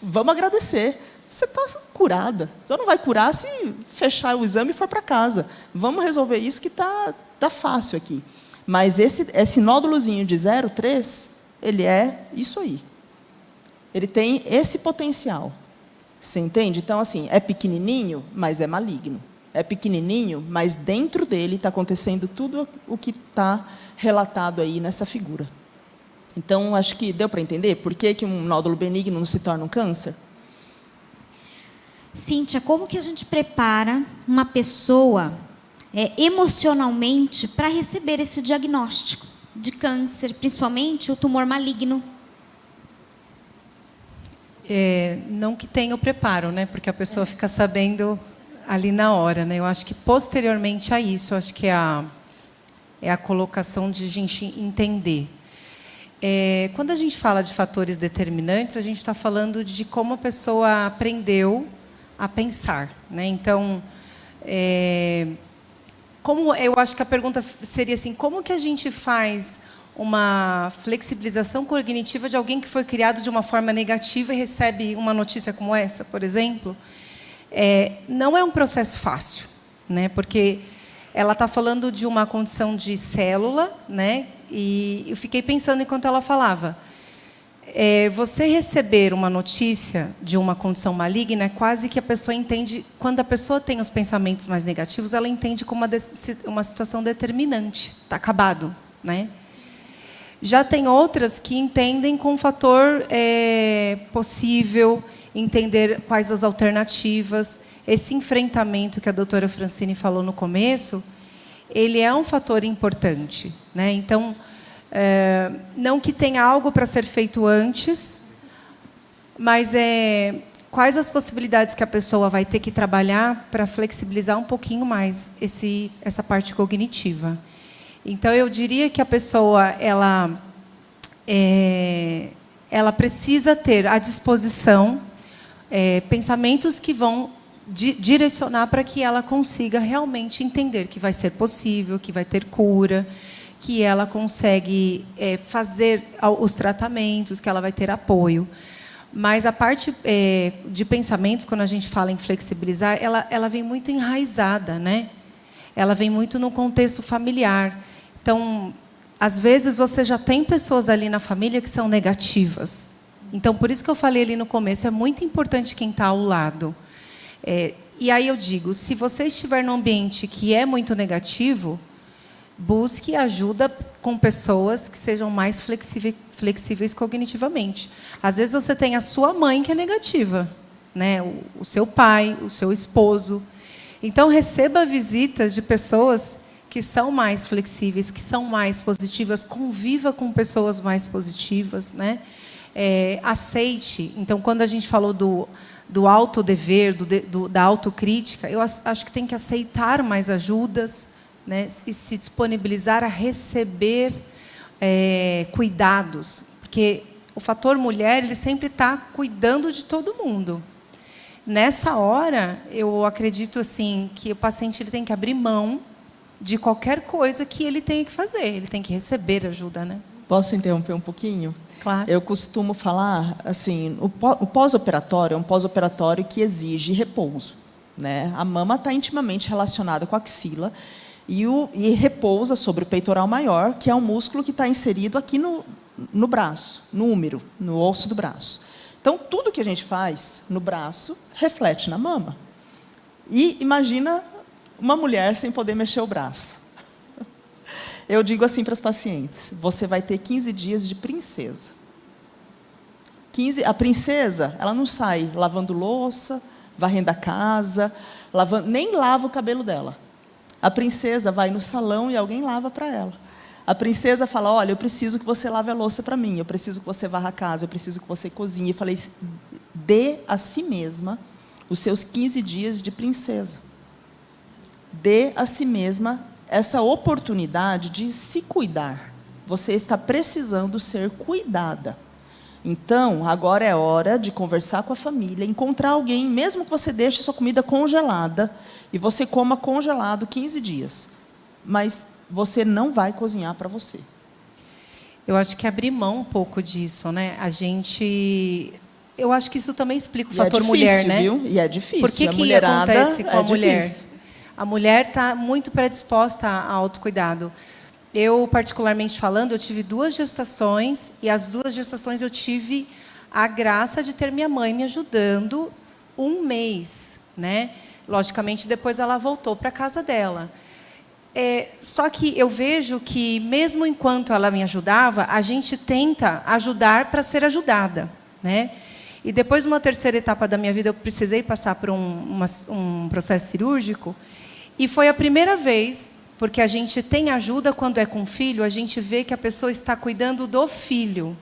vamos agradecer. você está curada. Só não vai curar se fechar o exame e for para casa. Vamos resolver isso que tá fácil aqui. Mas esse nódulozinho de 0,3, ele é isso aí. Ele tem esse potencial. Você entende? Então, assim, é pequenininho, mas é maligno. É pequenininho, mas dentro dele está acontecendo tudo o que está relatado aí nessa figura. Então, acho que deu para entender por que um nódulo benigno não se torna um câncer? Cíntia, como que a gente prepara uma pessoa emocionalmente para receber esse diagnóstico de câncer, principalmente o tumor maligno? Não que tenha o preparo, né? Porque a pessoa fica sabendo ali na hora, né? Eu acho que posteriormente a isso, acho que é a colocação de a gente entender. Quando a gente fala de fatores determinantes, a gente está falando de como a pessoa aprendeu a pensar, né? Então, como eu acho que a pergunta seria assim: como que a gente faz uma flexibilização cognitiva de alguém que foi criado de uma forma negativa e recebe uma notícia como essa, por exemplo? Não é um processo fácil, né? Porque ela está falando de uma condição de célula, né? E eu fiquei pensando enquanto ela falava. Você receber uma notícia de uma condição maligna é quase que a pessoa entende, quando a pessoa tem os pensamentos mais negativos, ela entende como uma situação determinante, está acabado, né? Já tem outras que entendem com o fator possível, entender quais as alternativas. Esse enfrentamento que a doutora Francine falou no começo, ele é um fator importante, né? Então, não que tenha algo para ser feito antes, mas quais as possibilidades que a pessoa vai ter que trabalhar para flexibilizar um pouquinho mais essa parte cognitiva. Então, eu diria que a pessoa ela precisa ter à disposição pensamentos que vão direcionar para que ela consiga realmente entender que vai ser possível, que vai ter cura, que ela consegue fazer os tratamentos, que ela vai ter apoio. Mas a parte de pensamentos, quando a gente fala em flexibilizar, ela vem muito enraizada, né? Ela vem muito no contexto familiar. Então, às vezes, você já tem pessoas ali na família que são negativas. Então, por isso que eu falei ali no começo, é muito importante quem está ao lado. E aí eu digo, se você estiver num ambiente que é muito negativo, busque ajuda com pessoas que sejam mais flexíveis cognitivamente. Às vezes você tem a sua mãe que é negativa, né? O seu pai, o seu esposo. Então, receba visitas de pessoas que são mais flexíveis, que são mais positivas, conviva com pessoas mais positivas, né? Aceite. Então, quando a gente falou do autodever, da autocrítica, eu acho que tem que aceitar mais ajudas, né, e se disponibilizar a receber cuidados, porque o fator mulher ele sempre está cuidando de todo mundo. Nessa hora, eu acredito assim que o paciente ele tem que abrir mão de qualquer coisa que ele tenha que fazer, ele tem que receber ajuda, né? Posso interromper um pouquinho? Claro. Eu costumo falar assim, o pós-operatório é um pós-operatório que exige repouso, né? A mama está intimamente relacionada com a axila e repousa sobre o peitoral maior, que é um músculo que está inserido aqui no braço, no úmero, no osso do braço. Então, tudo que a gente faz no braço reflete na mama. E imagina uma mulher sem poder mexer o braço. Eu digo assim para as pacientes, você vai ter 15 dias de princesa. A princesa, ela não sai lavando louça, varrendo a casa, nem lava o cabelo dela. A princesa vai no salão e alguém lava para ela. A princesa fala, olha, eu preciso que você lave a louça para mim, eu preciso que você varra a casa, eu preciso que você cozinhe. Eu falei, dê a si mesma os seus 15 dias de princesa. Dê a si mesma essa oportunidade de se cuidar. Você está precisando ser cuidada. Então, agora é hora de conversar com a família, encontrar alguém, mesmo que você deixe sua comida congelada, e você coma congelado 15 dias. Mas você não vai cozinhar para você. Eu acho que abrir mão um pouco disso, né? eu acho que isso também explica o E fator é difícil, mulher, né? viu? E é difícil. Por que a que mulherada acontece com a mulher? difícil. A mulher está muito predisposta a autocuidado. Eu, particularmente falando, eu tive 2 gestações, e as 2 gestações eu tive a graça de ter minha mãe me ajudando 1 mês, né? Logicamente, depois ela voltou para a casa dela. Só que eu vejo que, mesmo enquanto ela me ajudava, a gente tenta ajudar para ser ajudada, né? E depois, numa terceira etapa da minha vida, eu precisei passar por um processo cirúrgico, e foi a primeira vez, porque a gente tem ajuda quando é com filho, a gente vê que a pessoa está cuidando do filho.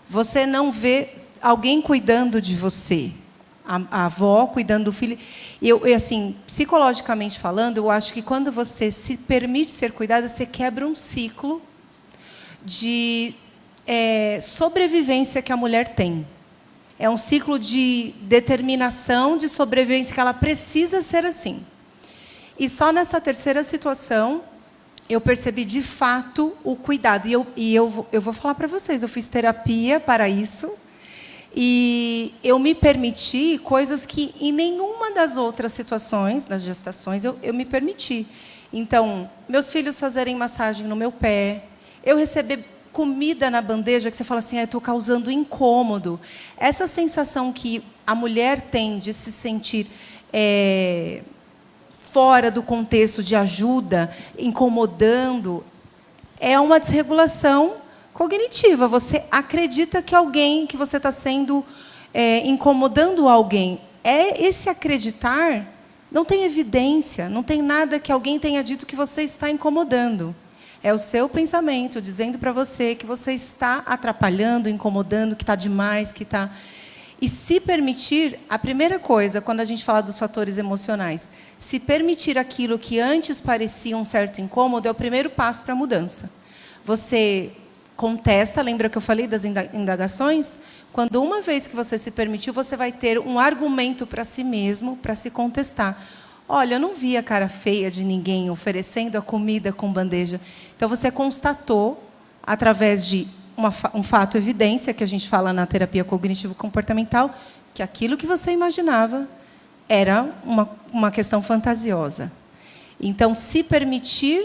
Você não vê alguém cuidando de você. A avó cuidando do filho. E assim, psicologicamente falando, eu acho que quando você se permite ser cuidada, você quebra um ciclo de sobrevivência que a mulher tem. É um ciclo de determinação, de sobrevivência, que ela precisa ser assim. E só nessa terceira situação, eu percebi de fato o cuidado. E eu vou falar para vocês, eu fiz terapia para isso. E eu me permiti coisas que em nenhuma das outras situações, das gestações, eu me permiti. Então, meus filhos fazerem massagem no meu pé, eu receber comida na bandeja que você fala assim, estou causando incômodo. Essa sensação que a mulher tem de se sentir fora do contexto de ajuda, incomodando, é uma desregulação cognitiva. Você acredita que você está sendo incomodando alguém. Esse acreditar não tem evidência, não tem nada que alguém tenha dito que você está incomodando. É o seu pensamento dizendo para você que você está atrapalhando, incomodando, que está demais, que está... E se permitir, a primeira coisa, quando a gente fala dos fatores emocionais, se permitir aquilo que antes parecia um certo incômodo, é o primeiro passo para a mudança. Você contesta, lembra que eu falei das indagações? Quando uma vez que você se permitiu, você vai ter um argumento para si mesmo, para se contestar. Olha, eu não vi a cara feia de ninguém oferecendo a comida com bandeja. Então, você constatou, através de um fato evidência, que a gente fala na terapia cognitivo-comportamental, que aquilo que você imaginava era uma questão fantasiosa. Então, se permitir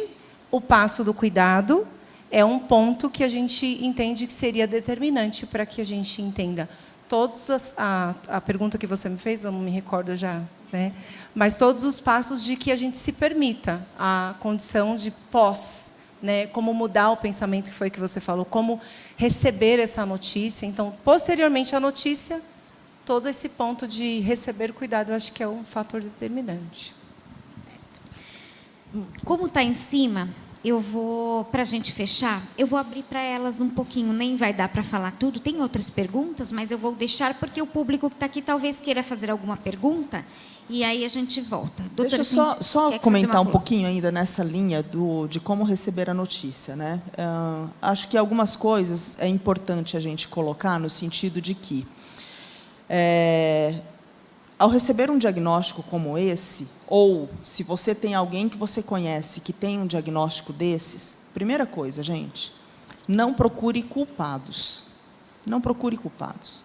o passo do cuidado é um ponto que a gente entende que seria determinante para que a gente entenda a pergunta que você me fez, eu não me recordo já, né? Mas todos os passos de que a gente se permita a condição de pós, né? Como mudar o pensamento, que foi que você falou, como receber essa notícia. Então, posteriormente à notícia, todo esse ponto de receber cuidado, eu acho que é um fator determinante. Como está em cima, para a gente fechar, eu vou abrir para elas um pouquinho, nem vai dar para falar tudo, tem outras perguntas, mas eu vou deixar, porque o público que está aqui talvez queira fazer alguma pergunta, e aí a gente volta. Deixa eu só comentar um pouquinho ainda nessa linha de como receber a notícia, né? Acho que algumas coisas é importante a gente colocar no sentido de que, ao receber um diagnóstico como esse, ou se você tem alguém que você conhece que tem um diagnóstico desses, primeira coisa, gente, não procure culpados. Não procure culpados.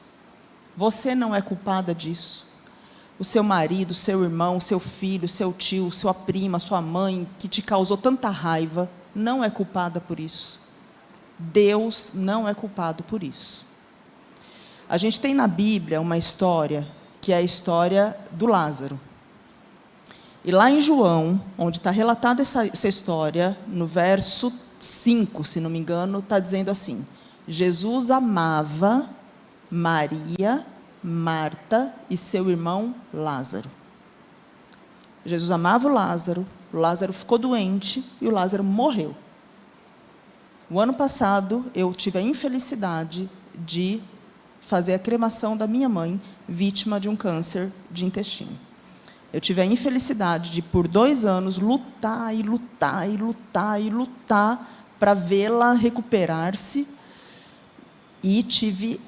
Você não é culpada disso. O seu marido, o seu irmão, o seu filho, o seu tio, sua prima, sua mãe, que te causou tanta raiva, não é culpada por isso. Deus não é culpado por isso. A gente tem na Bíblia uma história, que é a história do Lázaro. E lá em João, onde está relatada essa história, no verso 5, se não me engano, está dizendo assim: Jesus amava Maria, Marta e seu irmão Lázaro. Jesus amava o Lázaro ficou doente e o Lázaro morreu. O ano passado, eu tive a infelicidade de fazer a cremação da minha mãe, vítima de um câncer de intestino. Eu tive a infelicidade de, por 2 anos, lutar para vê-la recuperar-se, e tive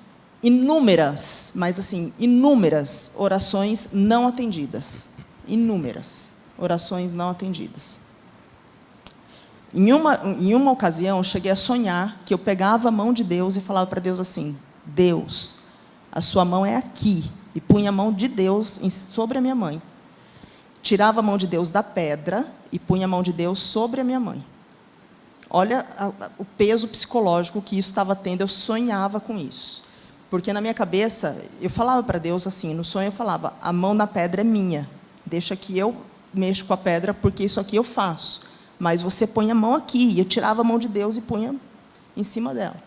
inúmeras, mas assim, inúmeras orações não atendidas. Inúmeras orações não atendidas. Em uma ocasião, eu cheguei a sonhar que eu pegava a mão de Deus e falava para Deus assim: Deus, a sua mão é aqui. E punha a mão de Deus sobre a minha mãe. Tirava a mão de Deus da pedra e punha a mão de Deus sobre a minha mãe. Olha o peso psicológico que isso estava tendo, eu sonhava com isso. Porque na minha cabeça, eu falava para Deus assim, no sonho eu falava, a mão na pedra é minha, deixa que eu mexo com a pedra, porque isso aqui eu faço. Mas você põe a mão aqui, e eu tirava a mão de Deus e punha em cima dela.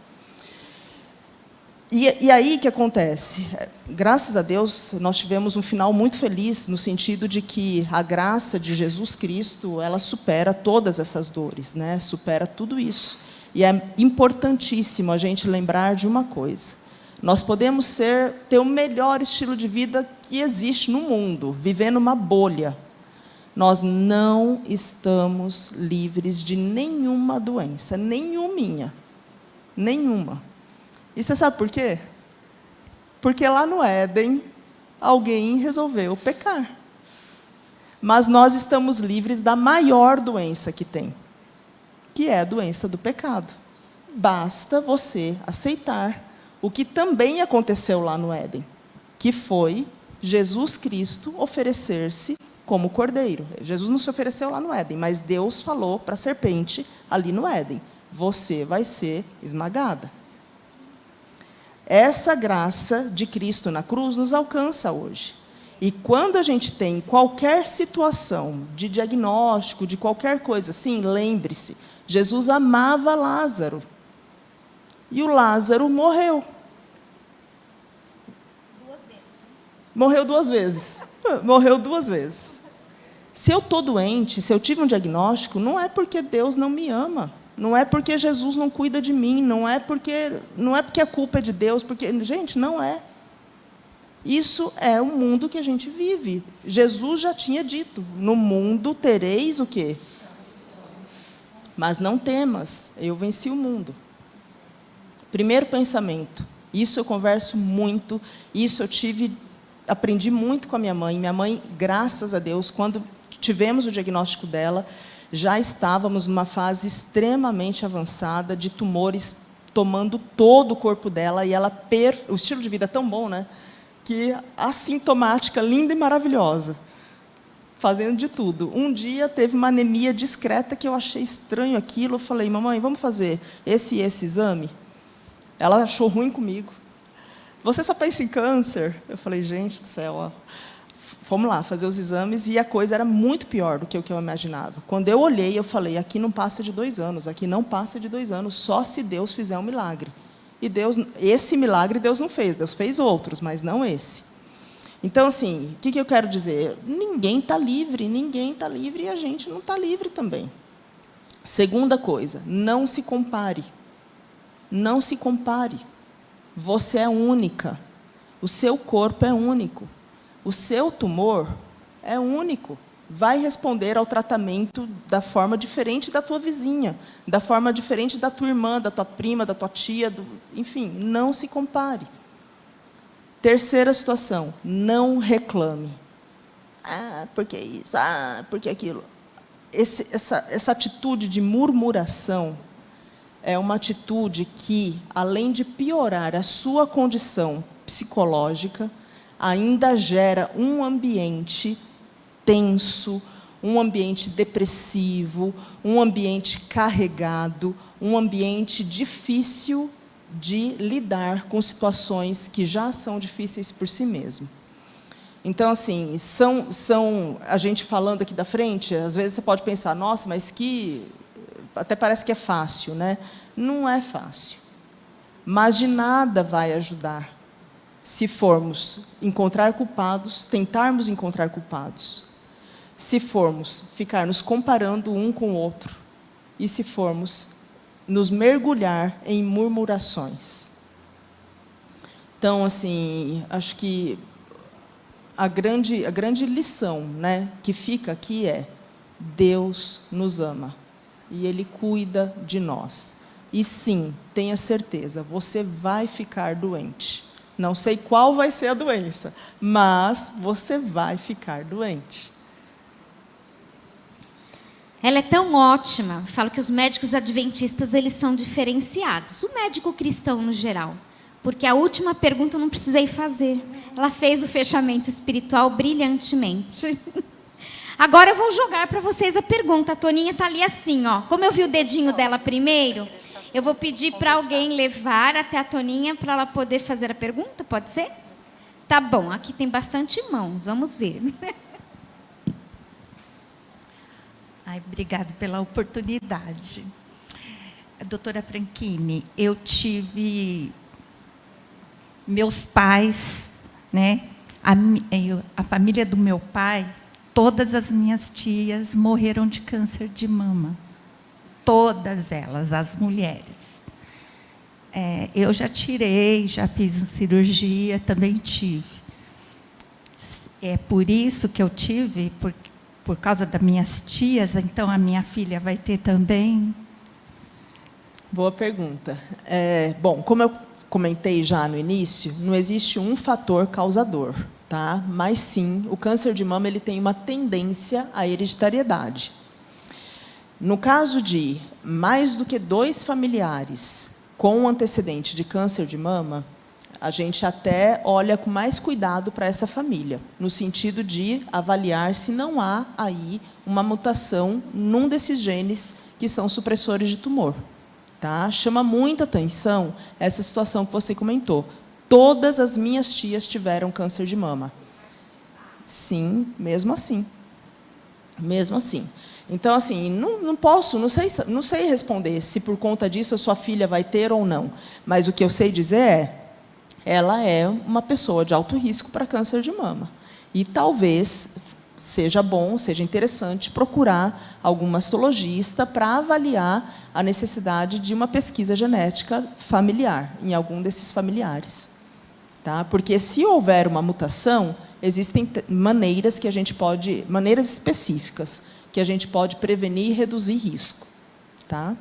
E aí, o que acontece? Graças a Deus, nós tivemos um final muito feliz, no sentido de que a graça de Jesus Cristo, ela supera todas essas dores, né? Supera tudo isso. E é importantíssimo a gente lembrar de uma coisa. Nós podemos ter o melhor estilo de vida que existe no mundo, viver numa bolha. Nós não estamos livres de nenhuma doença, nenhuminha, nenhuma. E você sabe por quê? Porque lá no Éden, alguém resolveu pecar. Mas nós estamos livres da maior doença que tem, que é a doença do pecado. Basta você aceitar o que também aconteceu lá no Éden, que foi Jesus Cristo oferecer-se como cordeiro. Jesus não se ofereceu lá no Éden, mas Deus falou para a serpente ali no Éden, você vai ser esmagada. Essa graça de Cristo na cruz nos alcança hoje. E quando a gente tem qualquer situação de diagnóstico, de qualquer coisa assim, lembre-se, Jesus amava Lázaro. E o Lázaro morreu. Morreu 2 vezes. Morreu 2 vezes. Se eu estou doente, se eu tive um diagnóstico, não é porque Deus não me ama. Não é porque Jesus não cuida de mim, não é porque a culpa é de Deus, porque, gente, não é. Isso é o mundo que a gente vive. Jesus já tinha dito, no mundo tereis o quê? Mas não temas, eu venci o mundo. Primeiro pensamento, isso eu converso muito, isso eu aprendi muito com a minha mãe. Minha mãe, graças a Deus, quando tivemos o diagnóstico dela, já estávamos numa fase extremamente avançada de tumores tomando todo o corpo dela, e ela o estilo de vida é tão bom, né? Que assintomática, linda e maravilhosa, fazendo de tudo. Um dia teve uma anemia discreta que eu achei estranho aquilo, eu falei, mamãe, vamos fazer esse exame? Ela achou ruim comigo. Você só pensa em câncer? Eu falei, gente do céu, ó. Fomos lá fazer os exames e a coisa era muito pior do que o que eu imaginava. Quando eu olhei, eu falei, aqui não passa de 2 anos, aqui não passa de 2 anos, só se Deus fizer um milagre. E esse milagre Deus não fez, Deus fez outros, mas não esse. Então, assim, o que eu quero dizer? Ninguém está livre e a gente não está livre também. Segunda coisa, não se compare. Não se compare. Você é única. O seu corpo é único. O seu tumor é único. Vai responder ao tratamento da forma diferente da tua vizinha, da forma diferente da tua irmã, da tua prima, da tua tia, enfim, não se compare. Terceira situação, não reclame. Porque isso, porque aquilo. Essa atitude de murmuração é uma atitude que, além de piorar a sua condição psicológica, ainda gera um ambiente tenso, um ambiente depressivo, um ambiente carregado, um ambiente difícil de lidar com situações que já são difíceis por si mesmo. Então, assim, a gente falando aqui da frente, às vezes você pode pensar, nossa, mas até parece que é fácil, né? Não é fácil. Mas de nada vai ajudar se formos encontrar culpados, tentarmos encontrar culpados, se formos ficar nos comparando um com o outro e se formos nos mergulhar em murmurações. Então, assim, acho que a grande lição, né, que fica aqui é: Deus nos ama e Ele cuida de nós. E sim, tenha certeza, você vai ficar doente. Não sei qual vai ser a doença, mas você vai ficar doente. Ela é tão ótima. Falo que os médicos adventistas, eles são diferenciados. O médico cristão, no geral. porque a última pergunta eu não precisei fazer. Ela fez o fechamento espiritual brilhantemente. Agora eu vou jogar para vocês a pergunta. A Toninha está ali assim, ó. Como eu vi o dedinho dela primeiro, eu vou pedir para alguém levar até a Toninha para ela poder fazer a pergunta, pode ser? Tá bom, aqui tem bastante mãos, vamos ver. Ai, obrigada pela oportunidade. Doutora Franchini, eu tive meus pais, né? A família do meu pai, todas as minhas tias morreram de câncer de mama. Todas elas, as mulheres. Eu já tirei, já fiz cirurgia, também tive. É por isso que eu tive, por causa das minhas tias, então a minha filha vai ter também? Boa pergunta. Bom, como eu comentei já no início, não existe um fator causador, tá? Mas sim, o câncer de mama ele tem uma tendência à hereditariedade. No caso de mais do que 2 familiares com antecedente de câncer de mama, a gente até olha com mais cuidado para essa família, no sentido de avaliar se não há aí uma mutação num desses genes que são supressores de tumor. Tá? Chama muita atenção essa situação que você comentou. Todas as minhas tias tiveram câncer de mama. Sim, mesmo assim. Mesmo assim. Então, assim, não sei responder se por conta disso a sua filha vai ter ou não. Mas o que eu sei dizer ela é uma pessoa de alto risco para câncer de mama. E talvez seja bom, seja interessante procurar algum mastologista para avaliar a necessidade de uma pesquisa genética familiar, em algum desses familiares. Tá? Porque, se houver uma mutação, existem maneiras específicas que a gente pode prevenir e reduzir risco. Tá?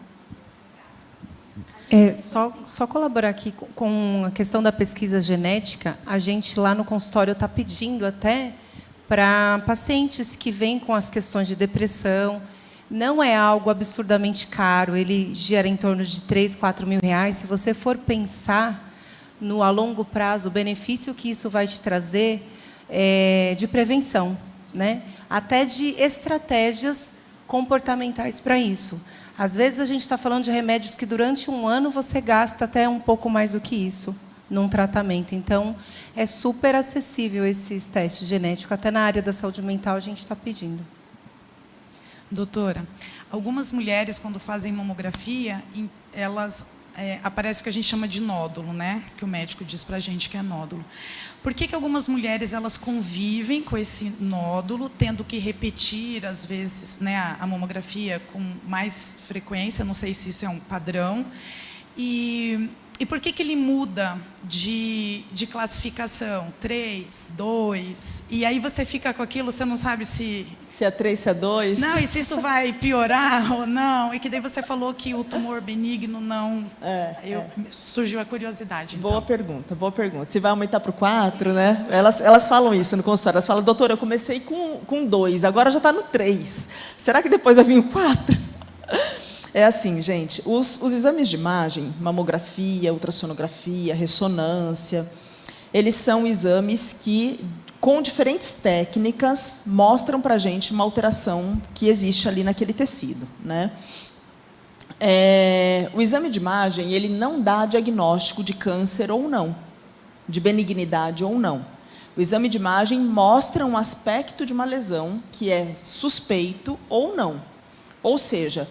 Só colaborar aqui com a questão da pesquisa genética, a gente lá no consultório está pedindo até para pacientes que vêm com as questões de depressão. Não é algo absurdamente caro, ele gera em torno de 3, 4 mil reais. Se você for pensar a longo prazo, o benefício que isso vai te trazer de prevenção, né? Até de estratégias comportamentais para isso. Às vezes a gente está falando de remédios que durante um ano você gasta até um pouco mais do que isso num tratamento. Então, é super acessível esses testes genéticos. Até na área da saúde mental a gente está pedindo. Doutora, algumas mulheres, quando fazem mamografia, elas aparece o que a gente chama de nódulo, né? Que o médico diz para a gente que é nódulo. Por que algumas mulheres elas convivem com esse nódulo, tendo que repetir, às vezes, né, a mamografia com mais frequência? Não sei se isso é um padrão. E por que ele muda de classificação? 3, 2... E aí você fica com aquilo, você não sabe se... Se é 3, se é 2. Não, e se isso vai piorar ou não. E que daí você falou que o tumor benigno não... Surgiu a curiosidade. Então. Boa pergunta, boa pergunta. Se vai aumentar para o 4, né? Elas falam isso no consultório. Elas falam, doutora, eu comecei com 2, agora já está no 3. Será que depois vai vir o 4? É assim, gente, os exames de imagem, mamografia, ultrassonografia, ressonância, eles são exames que, com diferentes técnicas, mostram para a gente uma alteração que existe ali naquele tecido, né? O exame de imagem, ele não dá diagnóstico de câncer ou não, de benignidade ou não. O exame de imagem mostra um aspecto de uma lesão que é suspeito ou não. Ou seja,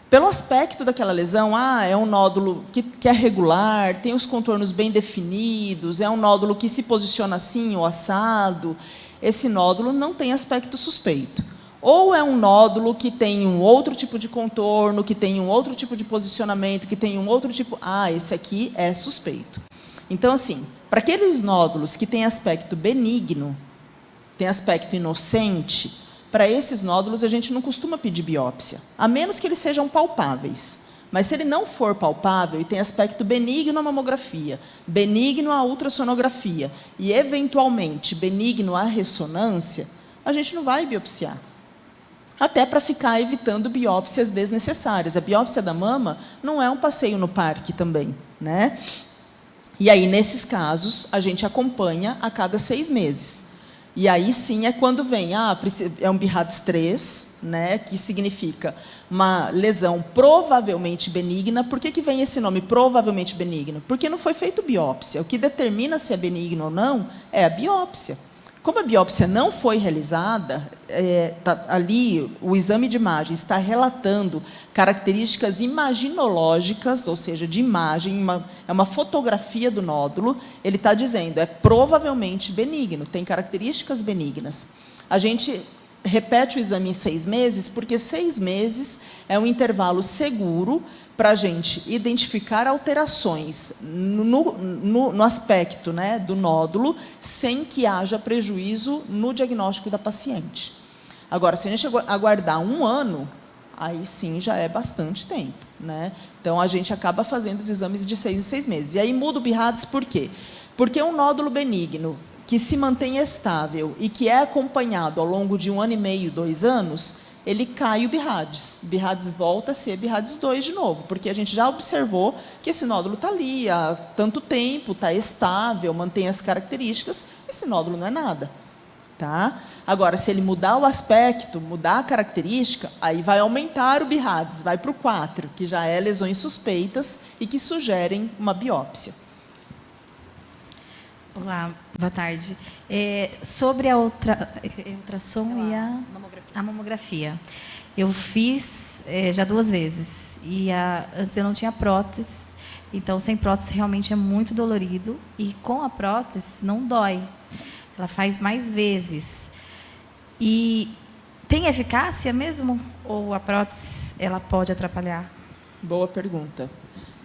pelo aspecto daquela lesão, é um nódulo que é regular, tem os contornos bem definidos, é um nódulo que se posiciona assim ou assado, esse nódulo não tem aspecto suspeito. Ou é um nódulo que tem um outro tipo de contorno, que tem um outro tipo de posicionamento, que tem um outro tipo... esse aqui é suspeito. Então, assim, para aqueles nódulos que têm aspecto benigno, tem aspecto inocente... Para esses nódulos, a gente não costuma pedir biópsia, a menos que eles sejam palpáveis. Mas, se ele não for palpável e tem aspecto benigno à mamografia, benigno à ultrassonografia e, eventualmente, benigno à ressonância, a gente não vai biopsiar. Até para ficar evitando biópsias desnecessárias. A biópsia da mama não é um passeio no parque também, né? E aí, nesses casos, a gente acompanha a cada 6 meses. E aí, sim, é quando vem, é um BIRADS 3, né, que significa uma lesão provavelmente benigna. Por que vem esse nome, provavelmente benigno? Porque não foi feito biópsia. O que determina se é benigno ou não é a biópsia. Como a biópsia não foi realizada, ali o exame de imagem está relatando características imaginológicas, ou seja, de imagem, é uma fotografia do nódulo, ele está dizendo, é provavelmente benigno, tem características benignas. A gente repete o exame em 6 meses, porque 6 meses é um intervalo seguro para a gente identificar alterações no aspecto, né, do nódulo, sem que haja prejuízo no diagnóstico da paciente. Agora, se a gente aguardar 1 ano, aí sim já é bastante tempo, né? Então, a gente acaba fazendo os exames de 6 em 6 meses. E aí muda o BIRADS por quê? Porque um nódulo benigno que se mantém estável e que é acompanhado ao longo de 1 ano e meio, 2 anos, ele cai o BIRADS. BIRADS volta a ser BIRADS 2 de novo, porque a gente já observou que esse nódulo está ali há tanto tempo, está estável, mantém as características, esse nódulo não é nada. Tá? Agora, se ele mudar o aspecto, mudar a característica, aí vai aumentar o BIRADS, vai para o 4, que já é lesões suspeitas e que sugerem uma biópsia. Olá, boa tarde. Sobre a ultrassom e a mamografia. Eu fiz já 2 vezes. E antes eu não tinha prótese. Então, sem prótese realmente é muito dolorido. E com a prótese não dói. Ela faz mais vezes. E tem eficácia mesmo? Ou a prótese ela pode atrapalhar? Boa pergunta.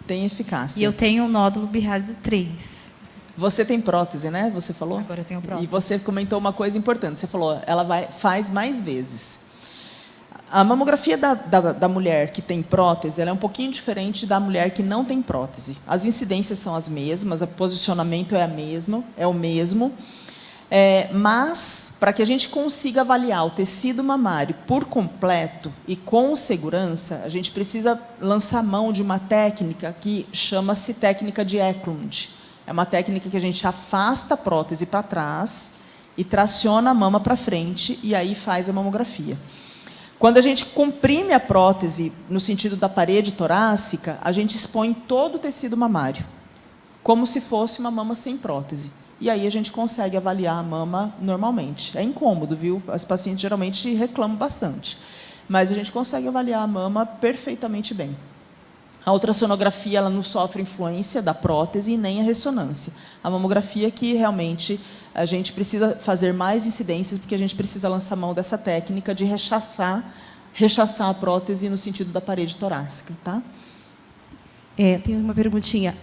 Tem eficácia. E eu tenho um nódulo BIRADS 3. Você tem prótese, né? Você falou? Agora eu tenho prótese. E você comentou uma coisa importante. Você falou, ela faz mais vezes. A mamografia da mulher que tem prótese, ela é um pouquinho diferente da mulher que não tem prótese. As incidências são as mesmas, o posicionamento é o mesmo. Mas, para que a gente consiga avaliar o tecido mamário por completo e com segurança, a gente precisa lançar mão de uma técnica que chama-se técnica de Eklund. É uma técnica que a gente afasta a prótese para trás e traciona a mama para frente e aí faz a mamografia. Quando a gente comprime a prótese no sentido da parede torácica, a gente expõe todo o tecido mamário, como se fosse uma mama sem prótese. E aí a gente consegue avaliar a mama normalmente. É incômodo, viu? As pacientes geralmente reclamam bastante. Mas a gente consegue avaliar a mama perfeitamente bem. A ultrassonografia ela não sofre influência da prótese e nem a ressonância. A mamografia que realmente a gente precisa fazer mais incidências porque a gente precisa lançar mão dessa técnica de rechaçar a prótese no sentido da parede torácica. Tá? Tenho uma perguntinha.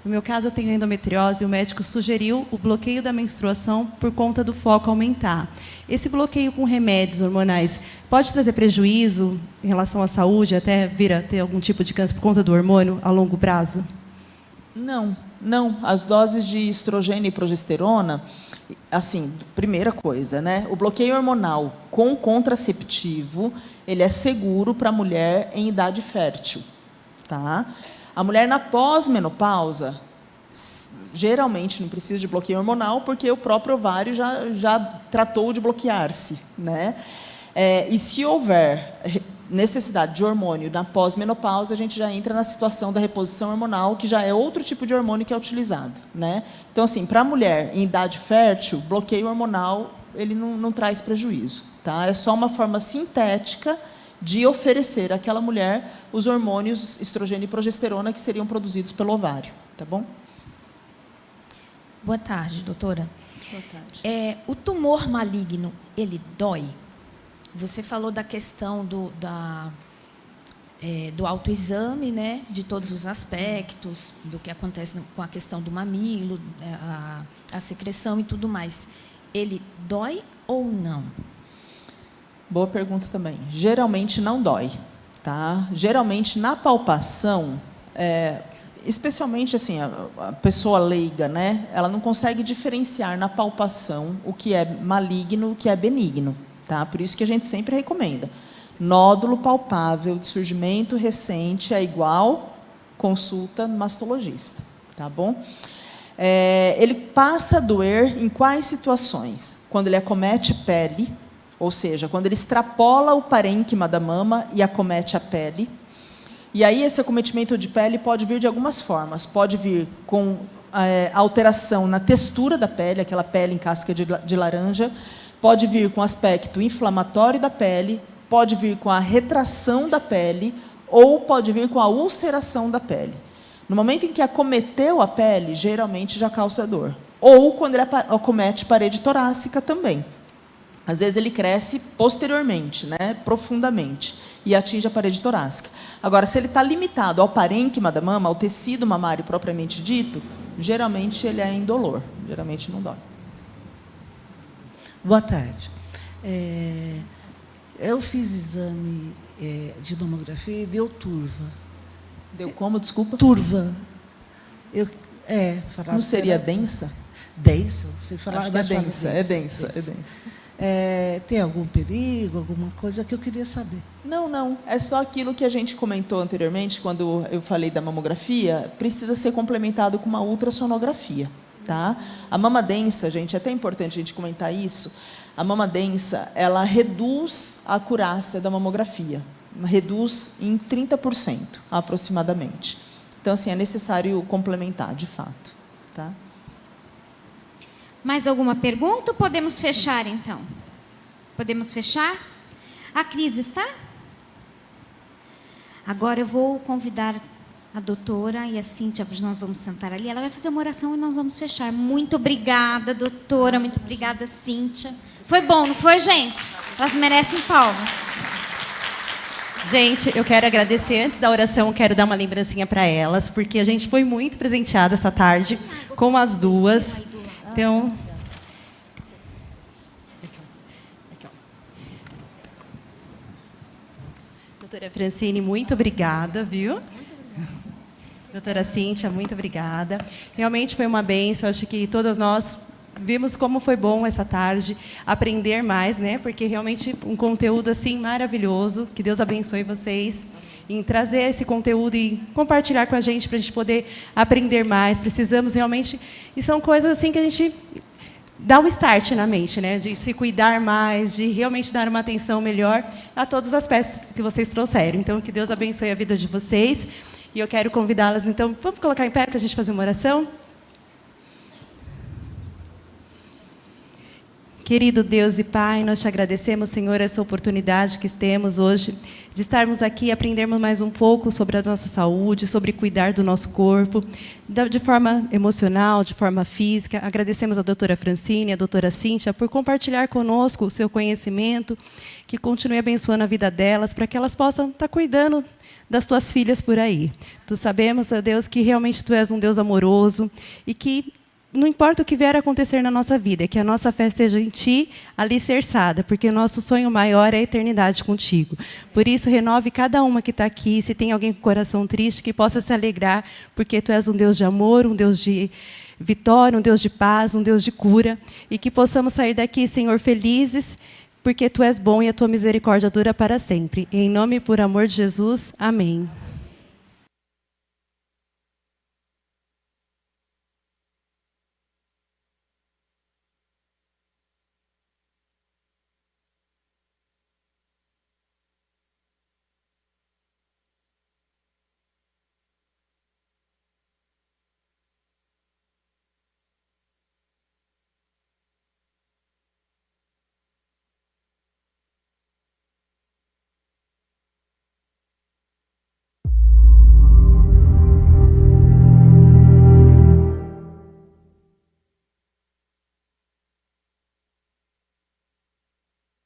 No meu caso, eu tenho endometriose e o médico sugeriu o bloqueio da menstruação por conta do foco aumentar. Esse bloqueio com remédios hormonais pode trazer prejuízo em relação à saúde, até vir a ter algum tipo de câncer por conta do hormônio a longo prazo? Não, não. As doses de estrogênio e progesterona, assim, primeira coisa, né? O bloqueio hormonal com contraceptivo, ele é seguro para a mulher em idade fértil, tá? A mulher na pós-menopausa, geralmente não precisa de bloqueio hormonal, porque o próprio ovário já tratou de bloquear-se, né? E se houver necessidade de hormônio na pós-menopausa, a gente já entra na situação da reposição hormonal, que já é outro tipo de hormônio que é utilizado, né? Então, assim, para a mulher em idade fértil, bloqueio hormonal ele não traz prejuízo, tá? É só uma forma sintética de oferecer àquela mulher os hormônios estrogênio e progesterona que seriam produzidos pelo ovário, tá bom? Boa tarde, doutora. Boa tarde. O tumor maligno, ele dói? Você falou da questão do autoexame, né, de todos os aspectos, do que acontece com a questão do mamilo, a secreção e tudo mais. Ele dói ou não? Boa pergunta também. Geralmente não dói, tá? Geralmente na palpação, especialmente assim a pessoa leiga, né? Ela não consegue diferenciar na palpação o que é maligno, o que é benigno, tá? Por isso que a gente sempre recomenda. Nódulo palpável de surgimento recente é igual consulta mastologista, tá bom? Ele passa a doer em quais situações? Quando ele acomete pele, ou seja, quando ele extrapola o parênquima da mama e acomete a pele. E aí esse acometimento de pele pode vir de algumas formas. Pode vir com alteração na textura da pele, aquela pele em casca de laranja. Pode vir com aspecto inflamatório da pele. Pode vir com a retração da pele. Ou pode vir com a ulceração da pele. No momento em que acometeu a pele, geralmente já causa dor. Ou quando ele acomete parede torácica também. Às vezes ele cresce posteriormente, né, profundamente, e atinge a parede torácica. Agora, se ele está limitado ao parênquima da mama, ao tecido mamário propriamente dito, geralmente ele é indolor, geralmente não dói. Boa tarde. Eu fiz exame de mamografia e deu turva. Deu como, desculpa? Turva. Não seria densa? Densa, você falar. Acho que é densa. Tem algum perigo, alguma coisa que eu queria saber? Não. É só aquilo que a gente comentou anteriormente, quando eu falei da mamografia, precisa ser complementado com uma ultrassonografia. Tá? A mama densa, gente, é até importante a gente comentar isso, a mama densa, ela reduz a acurácia da mamografia. Reduz em 30%, aproximadamente. Então, assim, é necessário complementar, de fato. Tá? Mais alguma pergunta ou podemos fechar, então? Podemos fechar? A Cris está? Agora eu vou convidar a doutora e a Cíntia, nós vamos sentar ali. Ela vai fazer uma oração e nós vamos fechar. Muito obrigada, doutora. Muito obrigada, Cíntia. Foi bom, não foi, gente? Elas merecem palmas. Gente, eu quero agradecer. Antes da oração, quero dar uma lembrancinha para elas, porque a gente foi muito presenteada essa tarde com as duas. Então, doutora Francine, muito obrigada, viu? Doutora Cíntia, muito obrigada. Realmente foi uma bênção. Acho que todas nós vimos como foi bom essa tarde, aprender mais, né? Porque realmente um conteúdo assim maravilhoso. Que Deus abençoe vocês em trazer esse conteúdo e compartilhar com a gente para a gente poder aprender mais. Precisamos realmente, e são coisas assim que a gente dá um start na mente, né? De se cuidar mais, de realmente dar uma atenção melhor a todos os aspectos que vocês trouxeram. Então, que Deus abençoe a vida de vocês. E eu quero convidá-las, então, vamos colocar em pé para a gente fazer uma oração? Querido Deus e Pai, nós te agradecemos, Senhor, essa oportunidade que temos hoje de estarmos aqui e aprendermos mais um pouco sobre a nossa saúde, sobre cuidar do nosso corpo, de forma emocional, de forma física. Agradecemos a doutora Francine, a doutora Cíntia, por compartilhar conosco o seu conhecimento, que continue abençoando a vida delas, para que elas possam estar cuidando das tuas filhas por aí. Tu sabemos, ó Deus, que realmente Tu és um Deus amoroso e que não importa o que vier a acontecer na nossa vida, que a nossa fé esteja em Ti, alicerçada, porque o nosso sonho maior é a eternidade contigo. Por isso, renove cada uma que está aqui. Se tem alguém com o coração triste, que possa se alegrar, porque Tu és um Deus de amor, um Deus de vitória, um Deus de paz, um Deus de cura. E que possamos sair daqui, Senhor, felizes, porque Tu és bom e a Tua misericórdia dura para sempre. Em nome e por amor de Jesus, amém.